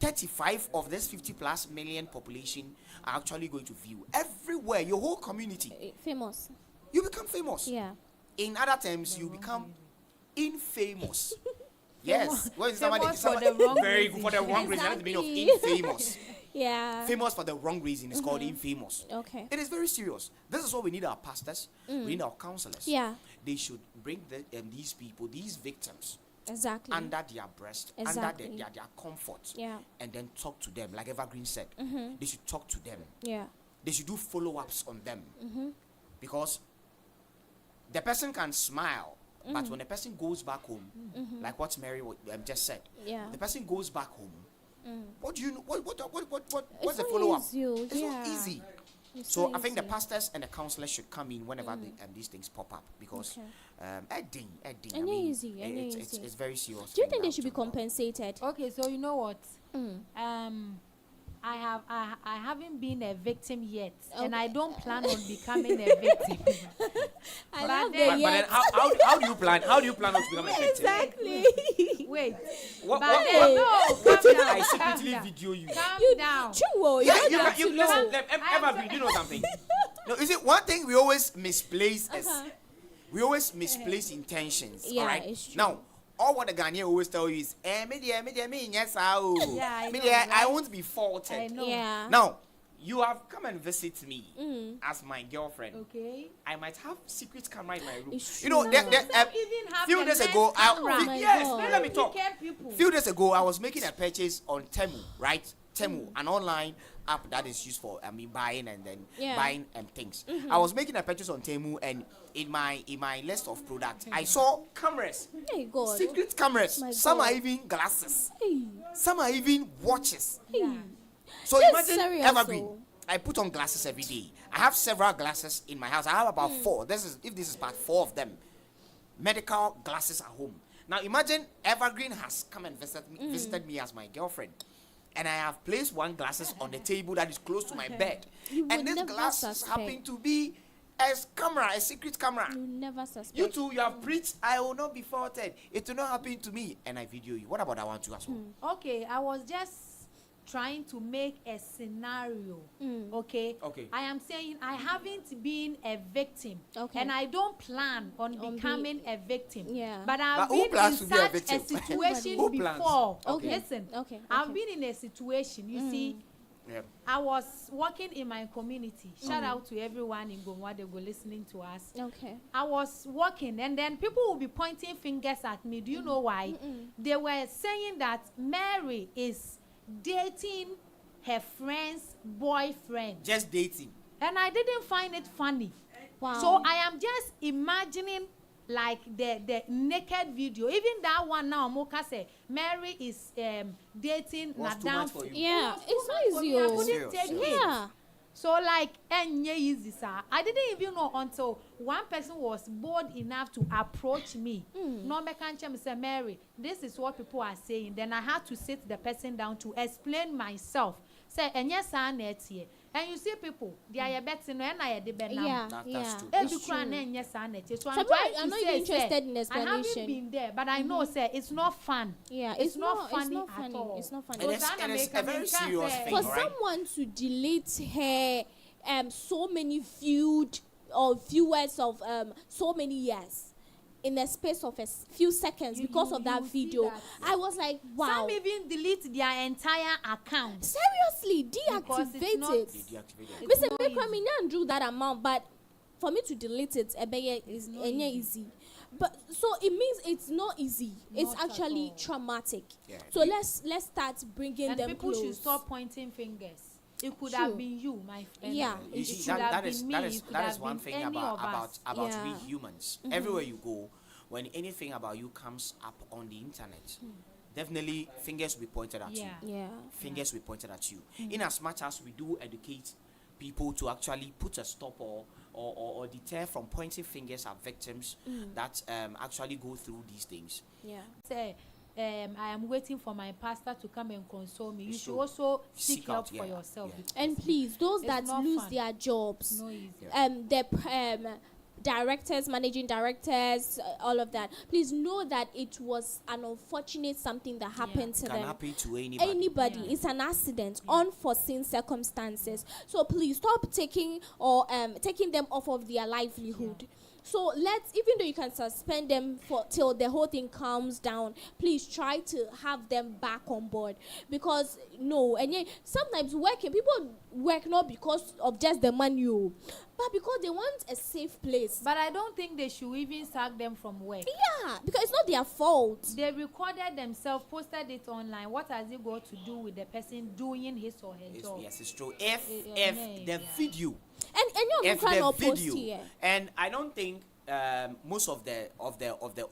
35 of this 50 plus million population are actually going to view everywhere, your whole community. Famous. You become famous. Yeah. In other terms, you become infamous. Yes. When Famous for the wrong very good for the wrong reason. That's the meaning of Exactly. infamous. Yeah. Famous for the wrong reason is called infamous. Okay. It is very serious. This is what we need our pastors. We need our counselors. Yeah. They should bring these people, these victims, Exactly. under their breast, Exactly. under their comfort, Yeah. and then talk to them. Like Evergreen said, they should talk to them. Yeah. They should do follow-ups on them, because the person can smile, but when the person goes back home, like what Mary just said, Yeah. the person goes back home. What do you know? What's It's the not follow-up? easy. It's Yeah. not easy. It's So not I think the easy. pastors and the counselors should come in whenever these things pop up, because Okay. I mean, Easy, it's easy. very serious. Do you thing think now they should be to know. compensated? Okay, so you know what? I haven't been a victim yet, and I don't plan on becoming a victim. I But love then- the But then yes. how do you plan? How do you plan not to become a victim? Exactly. Wait, What but if then, no, what calm if down, I calm secretly down. video you? Calm down. True. Yeah, You don't have to know. listen, Evergreen, you know something? No, is it one thing we always misplace is we always misplace intentions. Yeah, all right. it's true. Now, all what the Ghanaian always tell you is, yes, Yeah, I know, I right? won't be faulted. I know. Yeah. Now, you have come and visit me as my girlfriend. Okay. I might have secret camera in my room. It's You know, true. there, Some even have few the days lens ago, camera. Oh my yes, God. let me talk. Wicked people. Few days ago, I was making a purchase on Temu, right? Temu, an online app that is used for buying and then Yeah. buying things. I was making a purchase on Temu, and in my list of products, I saw cameras, Hey God. secret cameras. My Some God. are even glasses. Hey. Some are even watches. Yeah. So That's imagine serious, Evergreen. though. I put on glasses every day. I have several glasses in my house. I have about 4. This is about 4 of them. Medical glasses at home. Now imagine Evergreen has come and visited me as my girlfriend, and I have placed one glasses on the table that is close to my bed, You would and this never glasses suspect. happen to be a secret camera. You never suspect. You two, you have preached, I will not be faulted. It will not happen to me, and I video you. What about that one too as well? Okay, I was just trying to make a scenario. Okay. Okay. I am saying I haven't been a victim. Okay. And I don't plan on becoming a victim. Yeah. But I've But who been plans in to be a such victim? situation Who plans? before. Okay. Listen. Okay. I've been in a situation. You see, Yeah. I was working in my community. Shout out to everyone in Gomwa, they were listening to us. Okay. I was working, and then people will be pointing fingers at me. Do you know why? They were saying that Mary is dating her friend's boyfriend, Just dating. and I didn't find it funny. Wow. So I am just imagining like the naked video. Even that one now, Moka say Mary is dating Was too Madame. much for you. Yeah, It was it's too not much for easy. me. I Oh. couldn't take it. Yeah. So like, easy, sir. I didn't even know until one person was bold enough to approach me. No, me can't say, Mary, this is what people are saying. Then I had to sit the person down to explain myself. Say, and yes, here. And you see people, they are betting no, and I had the ben now. Yeah. That's Yeah. true. Every It's crown true. and yes, I net. So Some I'm people trying are to not say, even interested say, in I explanation. haven't been there, but I know, say, it's not fun. Yeah, it's not funny. It's not at funny. all. It's not funny. So And it's Ghana a make very make serious say- thing. For Alright. someone to delete her so many viewed or viewers of so many years, in the space of a few seconds because of that video. I was like, wow. Some even delete their entire account. Seriously, deactivate it. Listen, make me not do that amount, but for me to delete it, is easy. But so it means it's not easy. It's actually traumatic. Yeah. So let's start bringing them people close. Should stop pointing fingers. It could have been you, my friend. Yeah, you see, that is one thing about we humans. Everywhere you go, when anything about you comes up on the internet, definitely fingers will be pointed at you. Yeah. Fingers will be pointed at you. In as much as we do educate people to actually put a stop or deter from pointing fingers at victims that actually go through these things. Yeah. Say, I am waiting for my pastor to come and console me. You should also seek help for yourself. Yeah. And please, those that lose their jobs, the directors, managing directors, all of that, please know that it was an unfortunate something that happened to them. Can happen to anybody. Yeah. It's an accident, unforeseen circumstances. So please stop taking them off of their livelihood. Yeah. So even though you can suspend them till the whole thing calms down, please try to have them back on board. Because sometimes people work not because of just the money, but because they want a safe place. But I don't think they should even sack them from work. Yeah, because it's not their fault. They recorded themselves, posted it online. What has it got to do with the person doing his or her job? Yes, it's true. If the video. And you're video, and I don't think most of the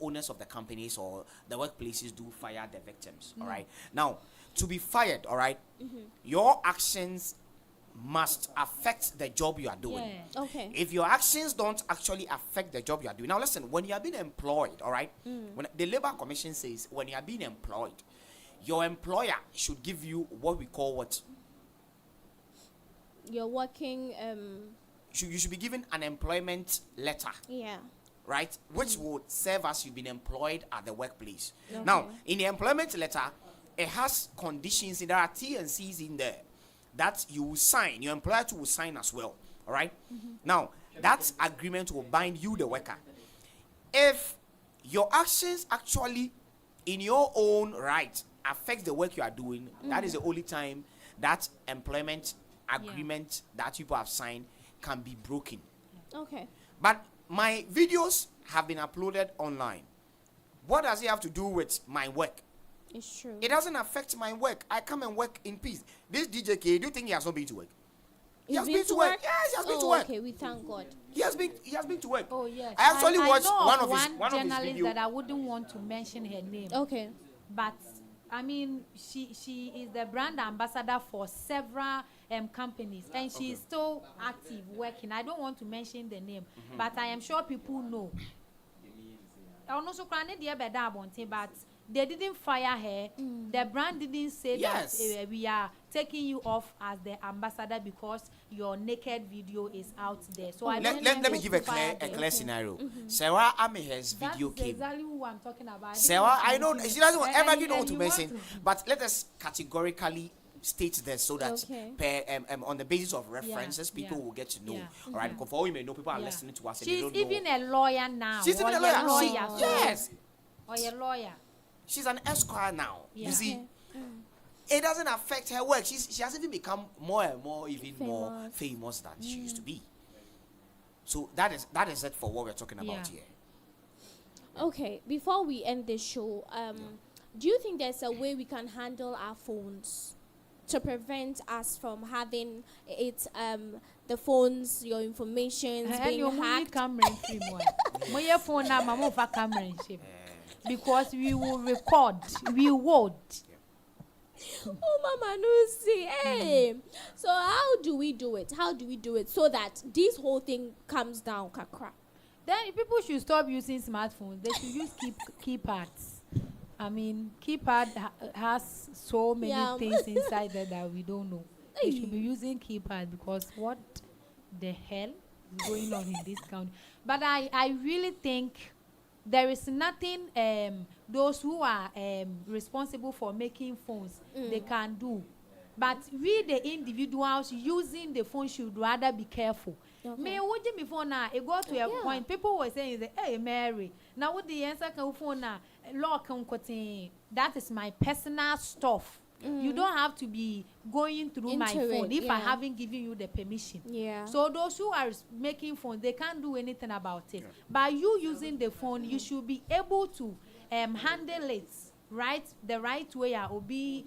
owners of the companies or the workplaces do fire the victims. All right. Now, to be fired, all right, your actions must affect the job you are doing. Yeah. Okay. If your actions don't actually affect the job you are doing, now listen. When you are being employed, all right, when the Labor Commission says when you are being employed, your employer should give you what we call what. You're working. You should be given an employment letter. Yeah. Right, which would serve as you've been employed at the workplace. Okay. Now, in the employment letter, it has conditions. There are T and C's in there that you will sign. Your employer too will sign as well. All right. Now, that agreement will bind you, the worker. If your actions actually, in your own right, affect the work you are doing, that is the only time that employment agreement that people have signed can be broken. Okay. But my videos have been uploaded online. What does it have to do with my work? It's true. It doesn't affect my work. I come and work in peace. This DJ K, do you think he has not been to work? He has been to work. Yes, he has been to work. Okay, we thank God. He has been to work. Oh yes. I actually watched one of his journalist that I wouldn't want to mention her name. Okay. But I mean, she is the brand ambassador for several companies, and she is still active working. I don't want to mention the name, but I am sure people know. But they didn't fire her. The brand didn't say that we are taking you off as the ambassador because your naked video is out there. So let me give a clear scenario. Sarah Ameher's video came. That's exactly who I'm talking about. Sarah, I know she doesn't ever didn't want to mention, but let us categorically state this so that on the basis of references, people will get to know. All right, because for all you may know, people are listening to us. She's even a lawyer now. She's even a lawyer. Yes. Or a lawyer. She's an esquire now. You see, it doesn't affect her work. She has even become more and more more famous than she used to be. So that is it for what we're talking about here. Okay, before we end this show, do you think there's a way we can handle our phones to prevent us from having the phones, your information being hacked? Because we will record. We would. Oh, Mama Lucy. Hey. So how do we do it? How do we do it so that this whole thing comes down, kakra? Then people should stop using smartphones. They should use keypads. I mean, keypad has so many things inside there that we don't know. They should be using keypad because what the hell is going on in this country? But I really think there is nothing those who are responsible for making phones they can do But we, the individuals using the phone, should rather be careful. Okay. Me, what do me phone now? It got to a point. People were saying, "Hey, Mary, now what the answer can phone now? Lock that is my personal stuff. You don't have to be going through my phone if I haven't given you the permission." Yeah. So those who are making phones, they can't do anything about it. By you using the phone, you should be able to handle it the right way. Or be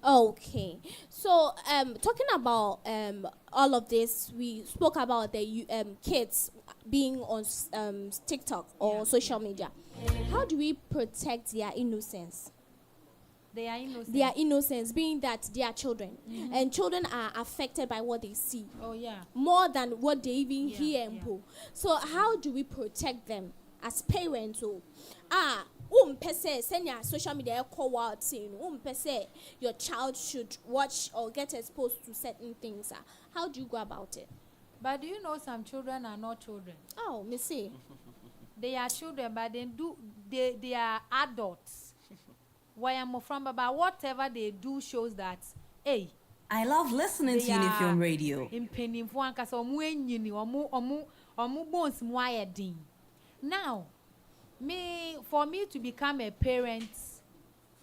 Okay, so talking about all of this, we spoke about the kids being on TikTok or social media. How do we protect their innocence? They are innocent. Their innocence, being that they are children, and children are affected by what they see. Oh yeah. More than what they even hear and pull. So how do we protect them as parents? Send your social media call out saying your child should watch or get exposed to certain things. How do you go about it? But do you know some children are not children? Oh, me see. They are children, but they are adults. Where I'm from, about whatever they do shows that, hey, I love listening to Unifilm Radio. Now, for me to become a parent,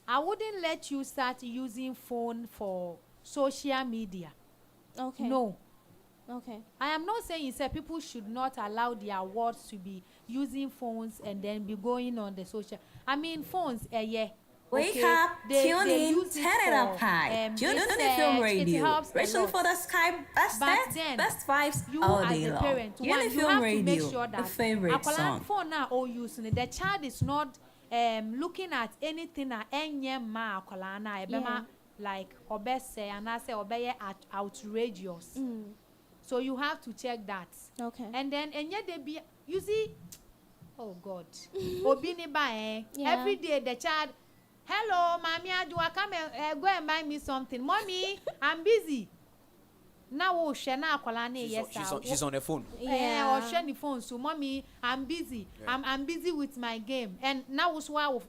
I wouldn't let you start using phone for social media. Okay. No. Okay. I am not saying people should not allow their words to be using phones and then be going on the social. I mean, phones, Wake up, tune in, turn it up high. Unifilm Radio. Listen for the Sky best best vibes all day long. Unifilm Radio, the favorite song. Phone now or using it. The child is not looking at anything at any ma like obese and I say obey outrageous. So you have to check that. Okay. And yet they be you see, oh God, every day the child. Hello, mommy, do I come and go and buy me something? Mommy, I'm busy. Now, she's on the phone. Yeah, or share the phone. So, mommy, I'm busy. Yeah. I'm busy with my game. And now, no,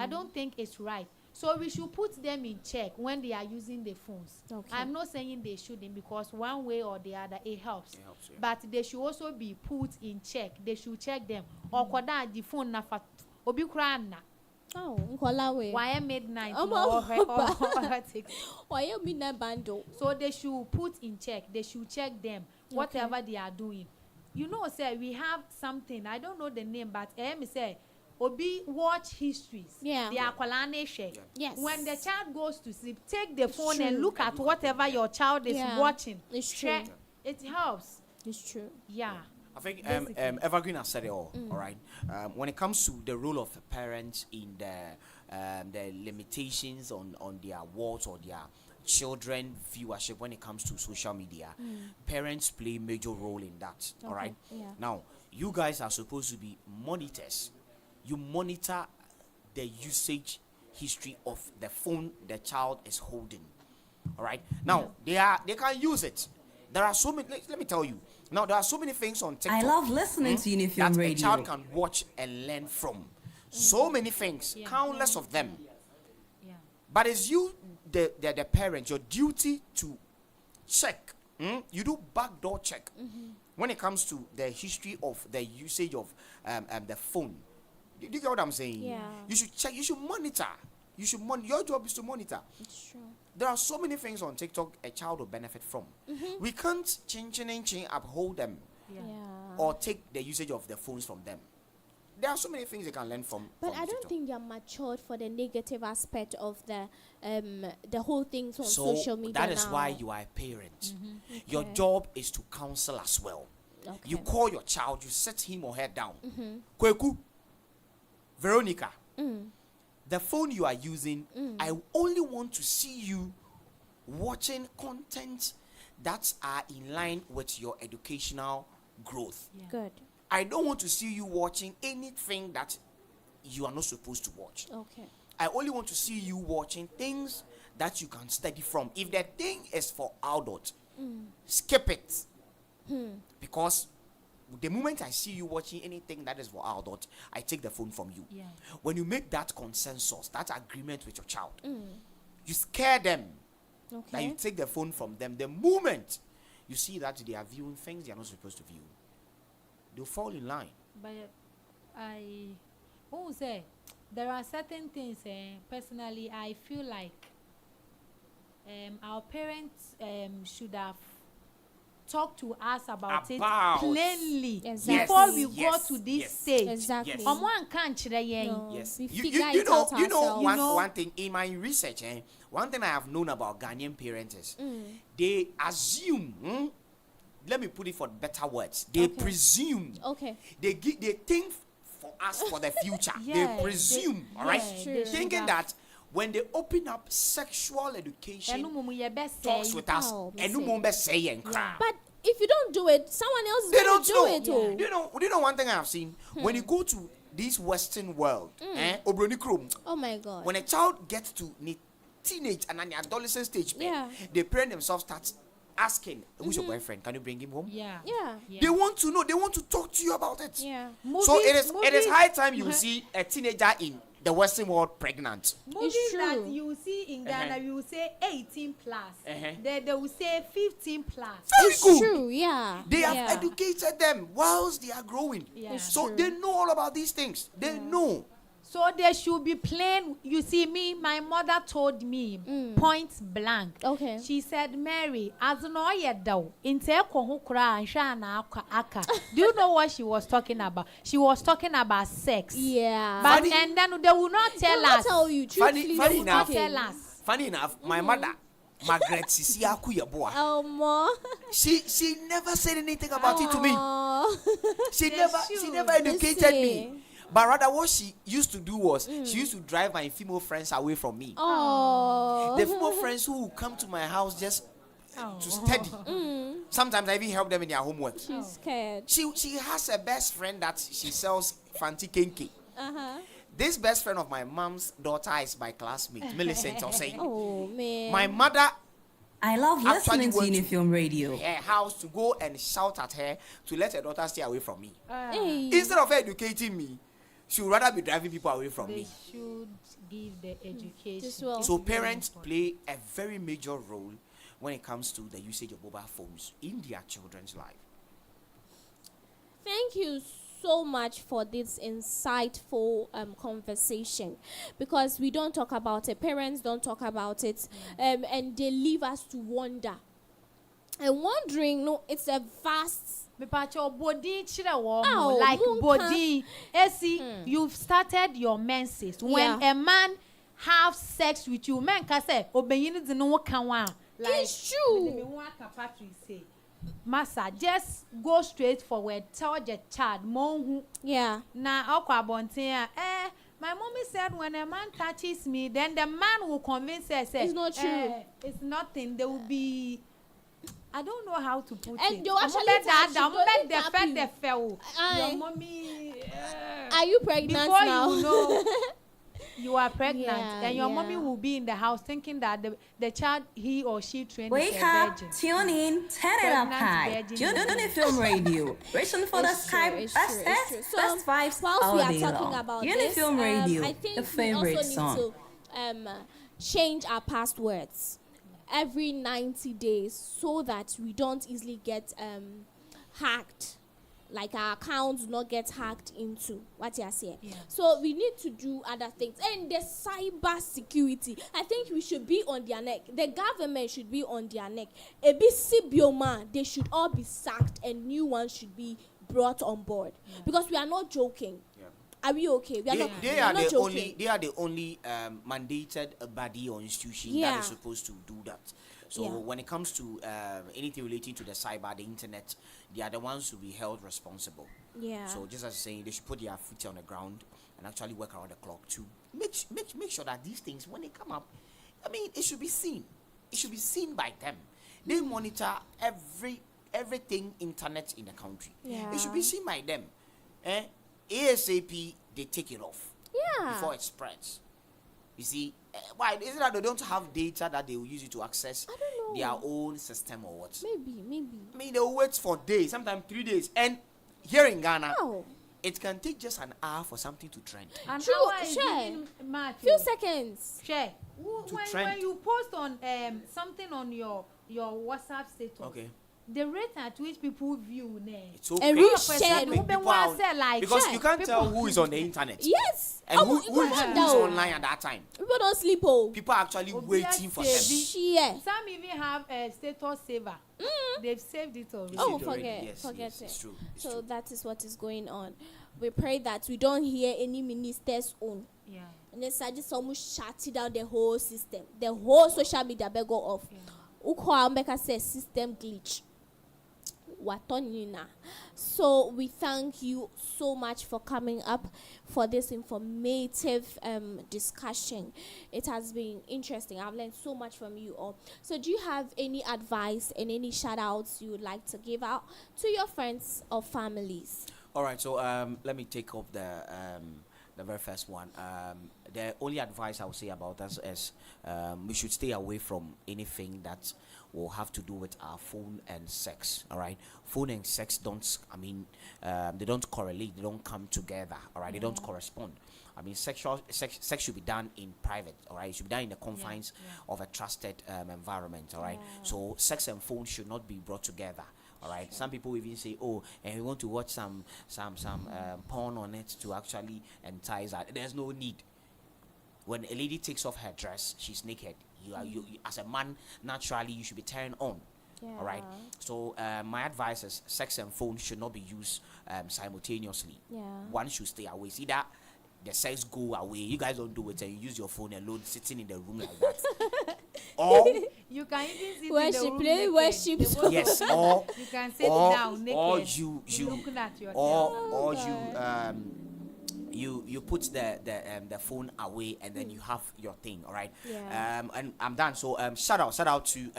I don't think it's right. So we should put them in check when they are using the phones. Okay. I'm not saying they shouldn't, because one way or the other it helps. Yeah. But they should also be put in check. They should check them. Or the phone na obi krana. Oh, why midnight? Why midnight bundle? So they should put in check. They should check them, whatever they are doing. You know, sir, we have something. I don't know the name, but me say, Obi watch histories. Yeah. They are share. Yes. When the child goes to sleep, take the phone and look at whatever your child is watching. It's true. It helps. It's true. Yeah. I think Evergreen has said it all. All right. When it comes to the role of the parents in the limitations on their words or their children viewership when it comes to social media, parents play a major role in that. Okay. All right. Yeah. Now, you guys are supposed to be monitors. You monitor the usage history of the phone the child is holding. All right. Now they can use it. There are so many. Let me tell you. Now there are so many things on TikTok. I love listening to Unifilm Radio. That a child can watch and learn from. So many things, countless of them. Yeah. But it's you, the parent, your duty to check. You do backdoor check when it comes to the history of the usage of the phone. Do you get what I'm saying? Yeah. You should check. You should monitor. Your job is to monitor. It's true. There are so many things on TikTok a child will benefit from. We can't uphold them or take the usage of the phones from them. There are so many things they can learn from. But I don't TikTok. think they're matured for the negative aspect of the whole things on social media. That is now. why you are a parent. Okay. Your job is to counsel as well. Okay. You call your child, you set him or her down. Kweku, Veronica, the phone you are using, I only want to see you watching content that are in line with your educational growth. Yeah. Good. I don't want to see you watching anything that you are not supposed to watch. Okay. I only want to see you watching things that you can study from. If the thing is for adult, skip it. Because the moment I see you watching anything that is for adult, I take the phone from you. Yeah. When you make that consensus, that agreement with your child, you scare them. Okay. That you take the phone from them. The moment you see that they are viewing things they are not supposed to view, they'll fall in line. But I won't say there are certain things. Personally, I feel like our parents should have talked to us about it plainly before we go to this stage. Exactly. Yes. We You know one thing in my research, one thing I have known about Ghanaian parents is they assume, let me put it for better words, they presume, they think for us for the future. They presume, all right, thinking that when they open up sexual education talks with us, but if you don't do it, someone else is going to do it. Do you know one thing I have seen? When you go to this Western world, oh my God, when a child gets to teenage and an adolescent stage, the parents themselves start asking, who's your boyfriend? Can you bring him home? Yeah. They want to know. They want to talk to you about it. Yeah. So it is high time you see a teenager in the Western world pregnant. Movies that you see in Ghana, you will say 18 plus. They will say 15 plus. It's true, yeah. They have educated them whilst they are growing. Yeah. So they know all about these things. They know. So they should be plain. You see, my mother told me point blank. Okay. She said, Mary, as no yedo, do you know what she was talking about? She was talking about sex. Yeah. But and then they will not tell us. Tell you truthfully. Funny enough, tell us. Funny enough, my mother, Margaret Sisi Akuyeboah, she never said anything about it to me. She never educated me. But rather, what she used to do was she used to drive my female friends away from me. The female friends who would come to my house just to study. Sometimes I even help them in their homework. She's scared. She has a best friend that she sells fancy kenke. This best friend of my mom's daughter is my classmate, Millicent Osei. Oh man. My mother, I love listening to Unifilm Radio. Her house to go and shout at her to let her daughter stay away from me. Hey. Instead of her educating me, she would rather be driving people away from me. They should give the education. So parents play a very major role when it comes to the usage of mobile phones in their children's life. Thank you so much for this insightful conversation, because we don't talk about it, parents don't talk about it, and they leave us to wonder. And wondering, no, it's a vast. Like body. You've started your menses. When a man have sex with you, men can say, It's true. Massa, just go straight forward. Tell the child, yeah. Now, my mommy said when a man touches me, then the man will convince her. It's not true. It's nothing. There will be. I don't know how to put and it. You actually your mommy. Are you pregnant before now? You know you are pregnant, and your mommy will be in the house thinking that the child he or she trained is a virgin. Wake up, tune in, turn it up high. Unifilm Radio, reaching for the sky, best vibes all we are day talking long. about Unifilm Radio, I think the favorite we also song. need to change our passwords every 90 days so that we don't easily get hacked. Like our accounts do not get hacked into. What you're saying. Yeah. So we need to do other things. And the cyber security, I think we should be on their neck. The government should be on their neck. A BCBOMA, they should all be sacked and new ones should be brought on board. Yeah. Because we are not joking. Yeah. Are we okay? They are the only mandated body or institution that is supposed to do that. So when it comes to anything relating to the cyber, the internet, they are the ones to be held responsible. Yeah. So just as saying, they should put their feet on the ground and actually work around the clock to make sure that these things, when they come up, I mean, it should be seen. It should be seen by them. They monitor everything internet in the country. Yeah. It should be seen by them. ASAP, they take it off before it spreads. You see, why is it that they don't have data that they will use it to access their own system or what? Maybe. I mean, they will wait for days, sometimes 3 days. And here in Ghana, Oh. it can take just an hour for something to trend. And True, hour is share. even much, Few oh. seconds. Share. To When trend. you post on something on your WhatsApp status, Okay. the rate at which people view It's okay. And share. People are on- because you can't tell who is on the internet. Yes. And who is down. online at that time. People don't sleep. Oh. People are actually waiting for them. Share. Some even have a status saver. They've saved it already. Oh, It's already- forget yes, it. yes, it's true. It's So true. that is what is going on. We pray that we don't hear any ministers on. Yeah. And then suddenly someone shutting down the whole system. The whole social media be go off. Ukwa make us say system glitch. Watonina. So we thank you so much for coming up for this informative discussion. It has been interesting. I've learned so much from you all. So do you have any advice and any shout outs you would like to give out to your friends or families? All right, so let me take up the very first one. The only advice I would say about us is we should stay away from anything that will have to do with our phone and sex. All right, phone and sex they don't correlate. They don't come together. All right, they don't correspond. I mean, sex should be done in private. All right, it should be done in the confines of a trusted environment. All right, so sex and phone should not be brought together. All right. Some people even say, "Oh, and we want to watch some porn on it to actually entice her." There's no need. When a lady takes off her dress, she's naked. You as a man, naturally, you should be turned on. All right. So my advice is, sex and phone should not be used simultaneously. One should stay away. See that. The sex go away. You guys don't do it, and you use your phone alone, sitting in the room like that. Or you can even sit where in the she room play, naked. where she yes, or you can sit down naked. or you looking at yourself. or you put the phone away, and then you have your thing. All right. And I'm done. So shout out to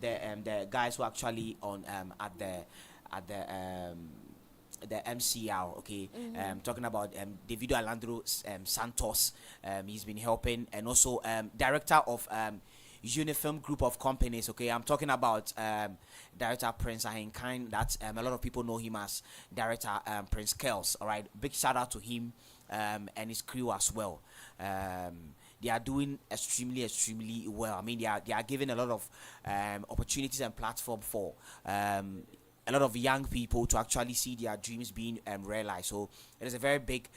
the guys who are actually on at the MCR, okay. Talking about Davido Alejandro Santos. He's been helping, and also director of Unifilm group of companies, okay. I'm talking about director Prince Ahinkan. That a lot of people know him as director Prince Kells. All right, big shout out to him and his crew as well. They are doing extremely well. I mean, they are giving a lot of opportunities and platform for a lot of young people to actually see their dreams being realized. So it is a very big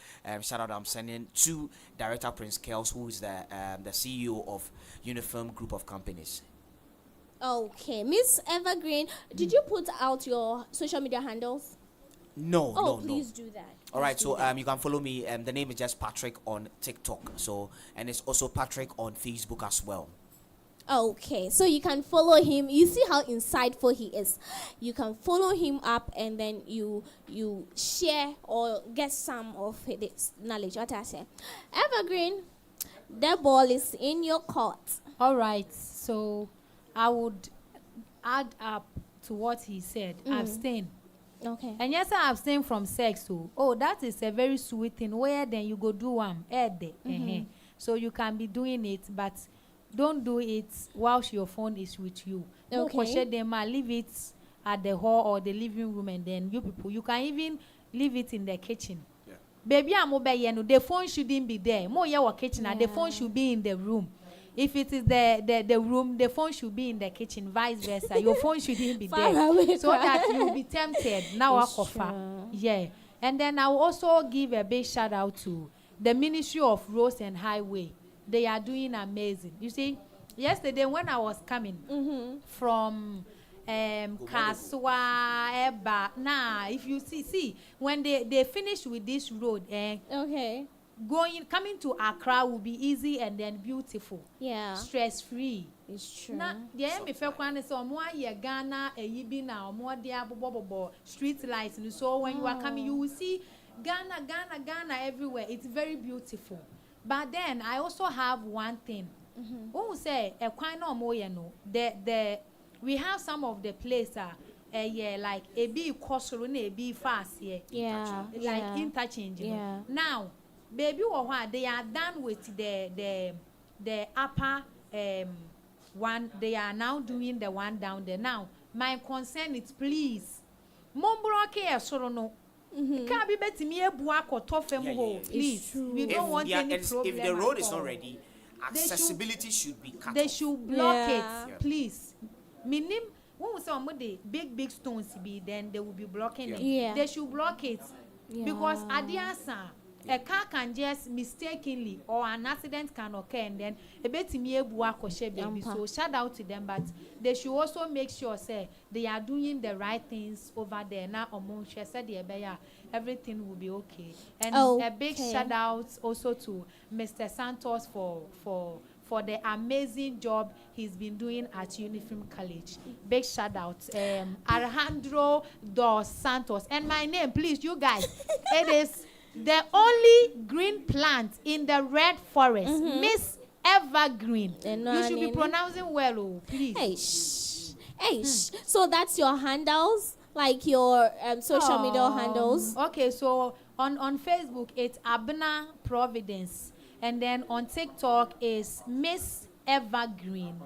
shout out I'm sending to director Prince Kells, who is the CEO of Unifilm group of companies. Okay, Miss Evergreen, did you put out your social media handles? No, please do that. All right, so you can follow me. The name is just Patrick on TikTok. So, and it's also Patrick on Facebook as well. Okay, so you can follow him. You see how insightful he is. You can follow him up, and then you share or get some of his knowledge. What I say, Evergreen, the ball is in your court. All right, so I would add up to what he said. Abstain. Okay. And yes, I abstain from sex too. Oh, that is a very sweet thing. Where then you go do so you can be doing it, but don't do it whilst your phone is with you. Okay. Leave it at the hall or the living room, and then you can even leave it in the kitchen. Yeah. Baby, the phone shouldn't be there. Kitchen, the phone should be in the room. If it is the room, the phone should be in the kitchen, vice versa. Your phone shouldn't be there, so that you'll be tempted. Now yeah. And then I will also give a big shout out to the Ministry of Roads and Highway. They are doing amazing. You see, yesterday when I was coming from Kaswa, Eba, if you see when they finish with this road, okay, coming to Accra will be easy and then beautiful. Yeah. Stress free. It's true. Na me fe kwan so mo aye Ghana eyibi na mo de abobobo street lights, and so when you are coming you will see Ghana everywhere. It's very beautiful. But then I also have one thing. Who say a kwan no mo ye no we have some of the place like a be kosoro na e be fast here. Yeah. Like interchange. Yeah. Now baby they are done with the upper one. They are now doing the one down there. Now my concern is, please, Mombroke esoro no. Can be better me a buako tofem please. We don't want any problem. If the road is not ready, accessibility should be cut. They should block it, please. Minim when we say big stones be, then they will be blocking it. Yeah. They should block it because at the answer. A car can just mistakenly or an accident can occur and then a bit baby. So shout out to them, but they should also make sure say they are doing the right things over there. Now among said everything will be okay. And a big shout out also to Mr. Santos for the amazing job he's been doing at Unifilm College. Big shout out. Alejandro dos Santos. And my name, please, you guys. It is the only green plant in the red forest, Miss Evergreen. You should be pronouncing well, please. So that's your handles, like your social media handles. Okay, so on Facebook it's Abna Providence, and then on TikTok is Miss Evergreen.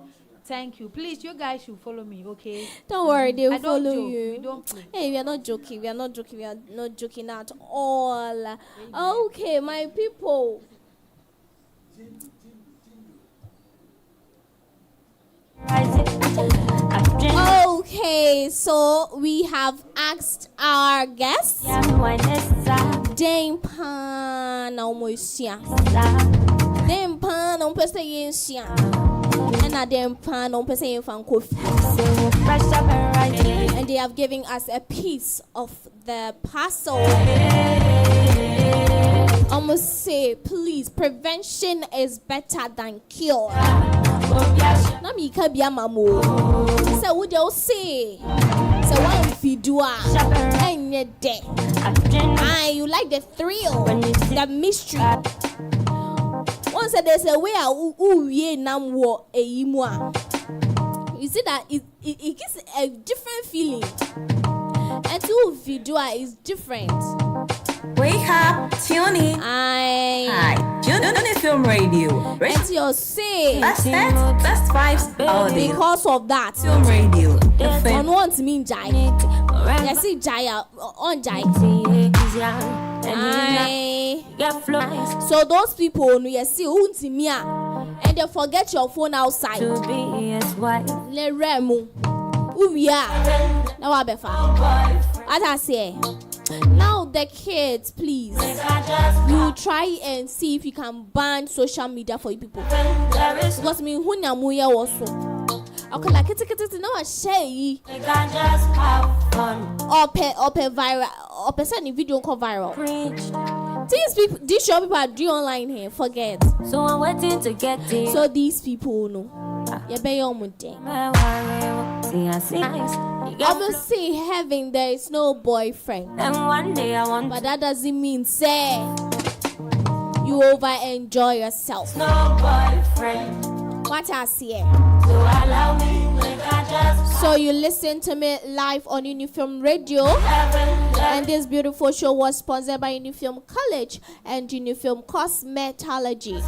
Thank you. Please, you guys should follow me, okay? Don't worry, they will follow you. We don't play. Hey, we are not joking. We are not joking. We are not joking at all. Okay, my people. Okay, so we have asked our guests. Dame Pan Omosia. Dame Pan Omosia. And they have given us a piece of the parcel. Almost say, please, prevention is better than cure. Nami can be a mamu. So would you say? So one video and you're dead. You like the thrill, the mystery. Once there's a way you see that it gives a different feeling. And two video is different. Wake up, tune in. Hi, Unifilm Radio. And you say best vibes all day. Because of that, Film Radio. On one to mean Jai. You see Jaya on Jai. So those people you see and they forget your phone outside. Le remu. We are now as I say. Now the kids, please, you try and see if you can ban social media for you people. Because me who namuya also. Okay, like it's no a shay. Or viral, or person video call viral. These show people are doing online here. Forget. So I'm waiting to get it. So these people know. You be your mutte. Obviously, heaven there is no boyfriend. And one day I want. But that doesn't mean say you over enjoy yourself. No boyfriend. What I see. So allow me, so you listen to me live on Unifilm Radio. And this beautiful show was sponsored by Unifilm College and Unifilm Cosmetology.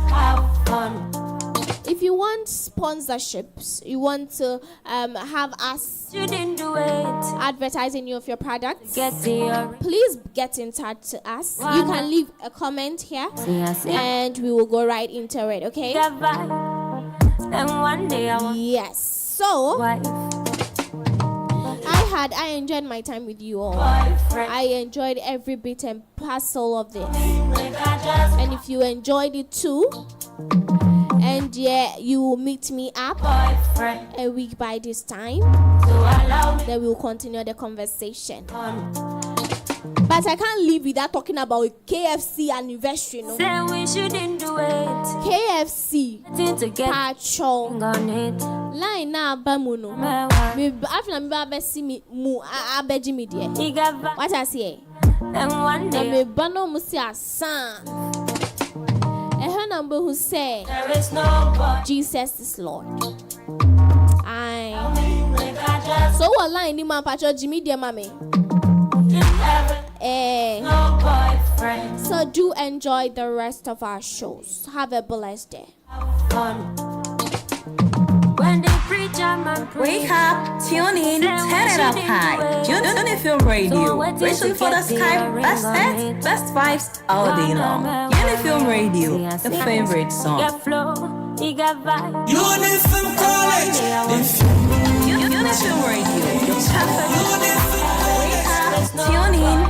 If you want sponsorships, you want to have us advertise any of your products, please get in touch to us. You can leave a comment here and we will go right into it, okay? Yes. So I enjoyed my time with you all. I enjoyed every bit and parcel of this. And if you enjoyed it too, and you will meet me up a week by this time, then we'll continue the conversation. But I can't leave without talking about KFC anniversary. No? Say we shouldn't do it. KFC. To get Pacho. on it. Line na bamuno. Me after me ba see me mu abeji me there. What I say? And one day me bano musi asan. A number who say there is no boy. Jesus is Lord. Aye. So what line ni man Pacho Jimmy dear mommy? No boyfriend. So do enjoy the rest of our shows. Have a blessed day. When they preach, I'm a Wake up, tune in, turn it up high. Unifilm Radio, reaching for the sky, best hits, best vibes all day long. Unifilm Radio, the favorite song. Unifilm College. Unifilm Radio, the perfect. Wake up, tune in.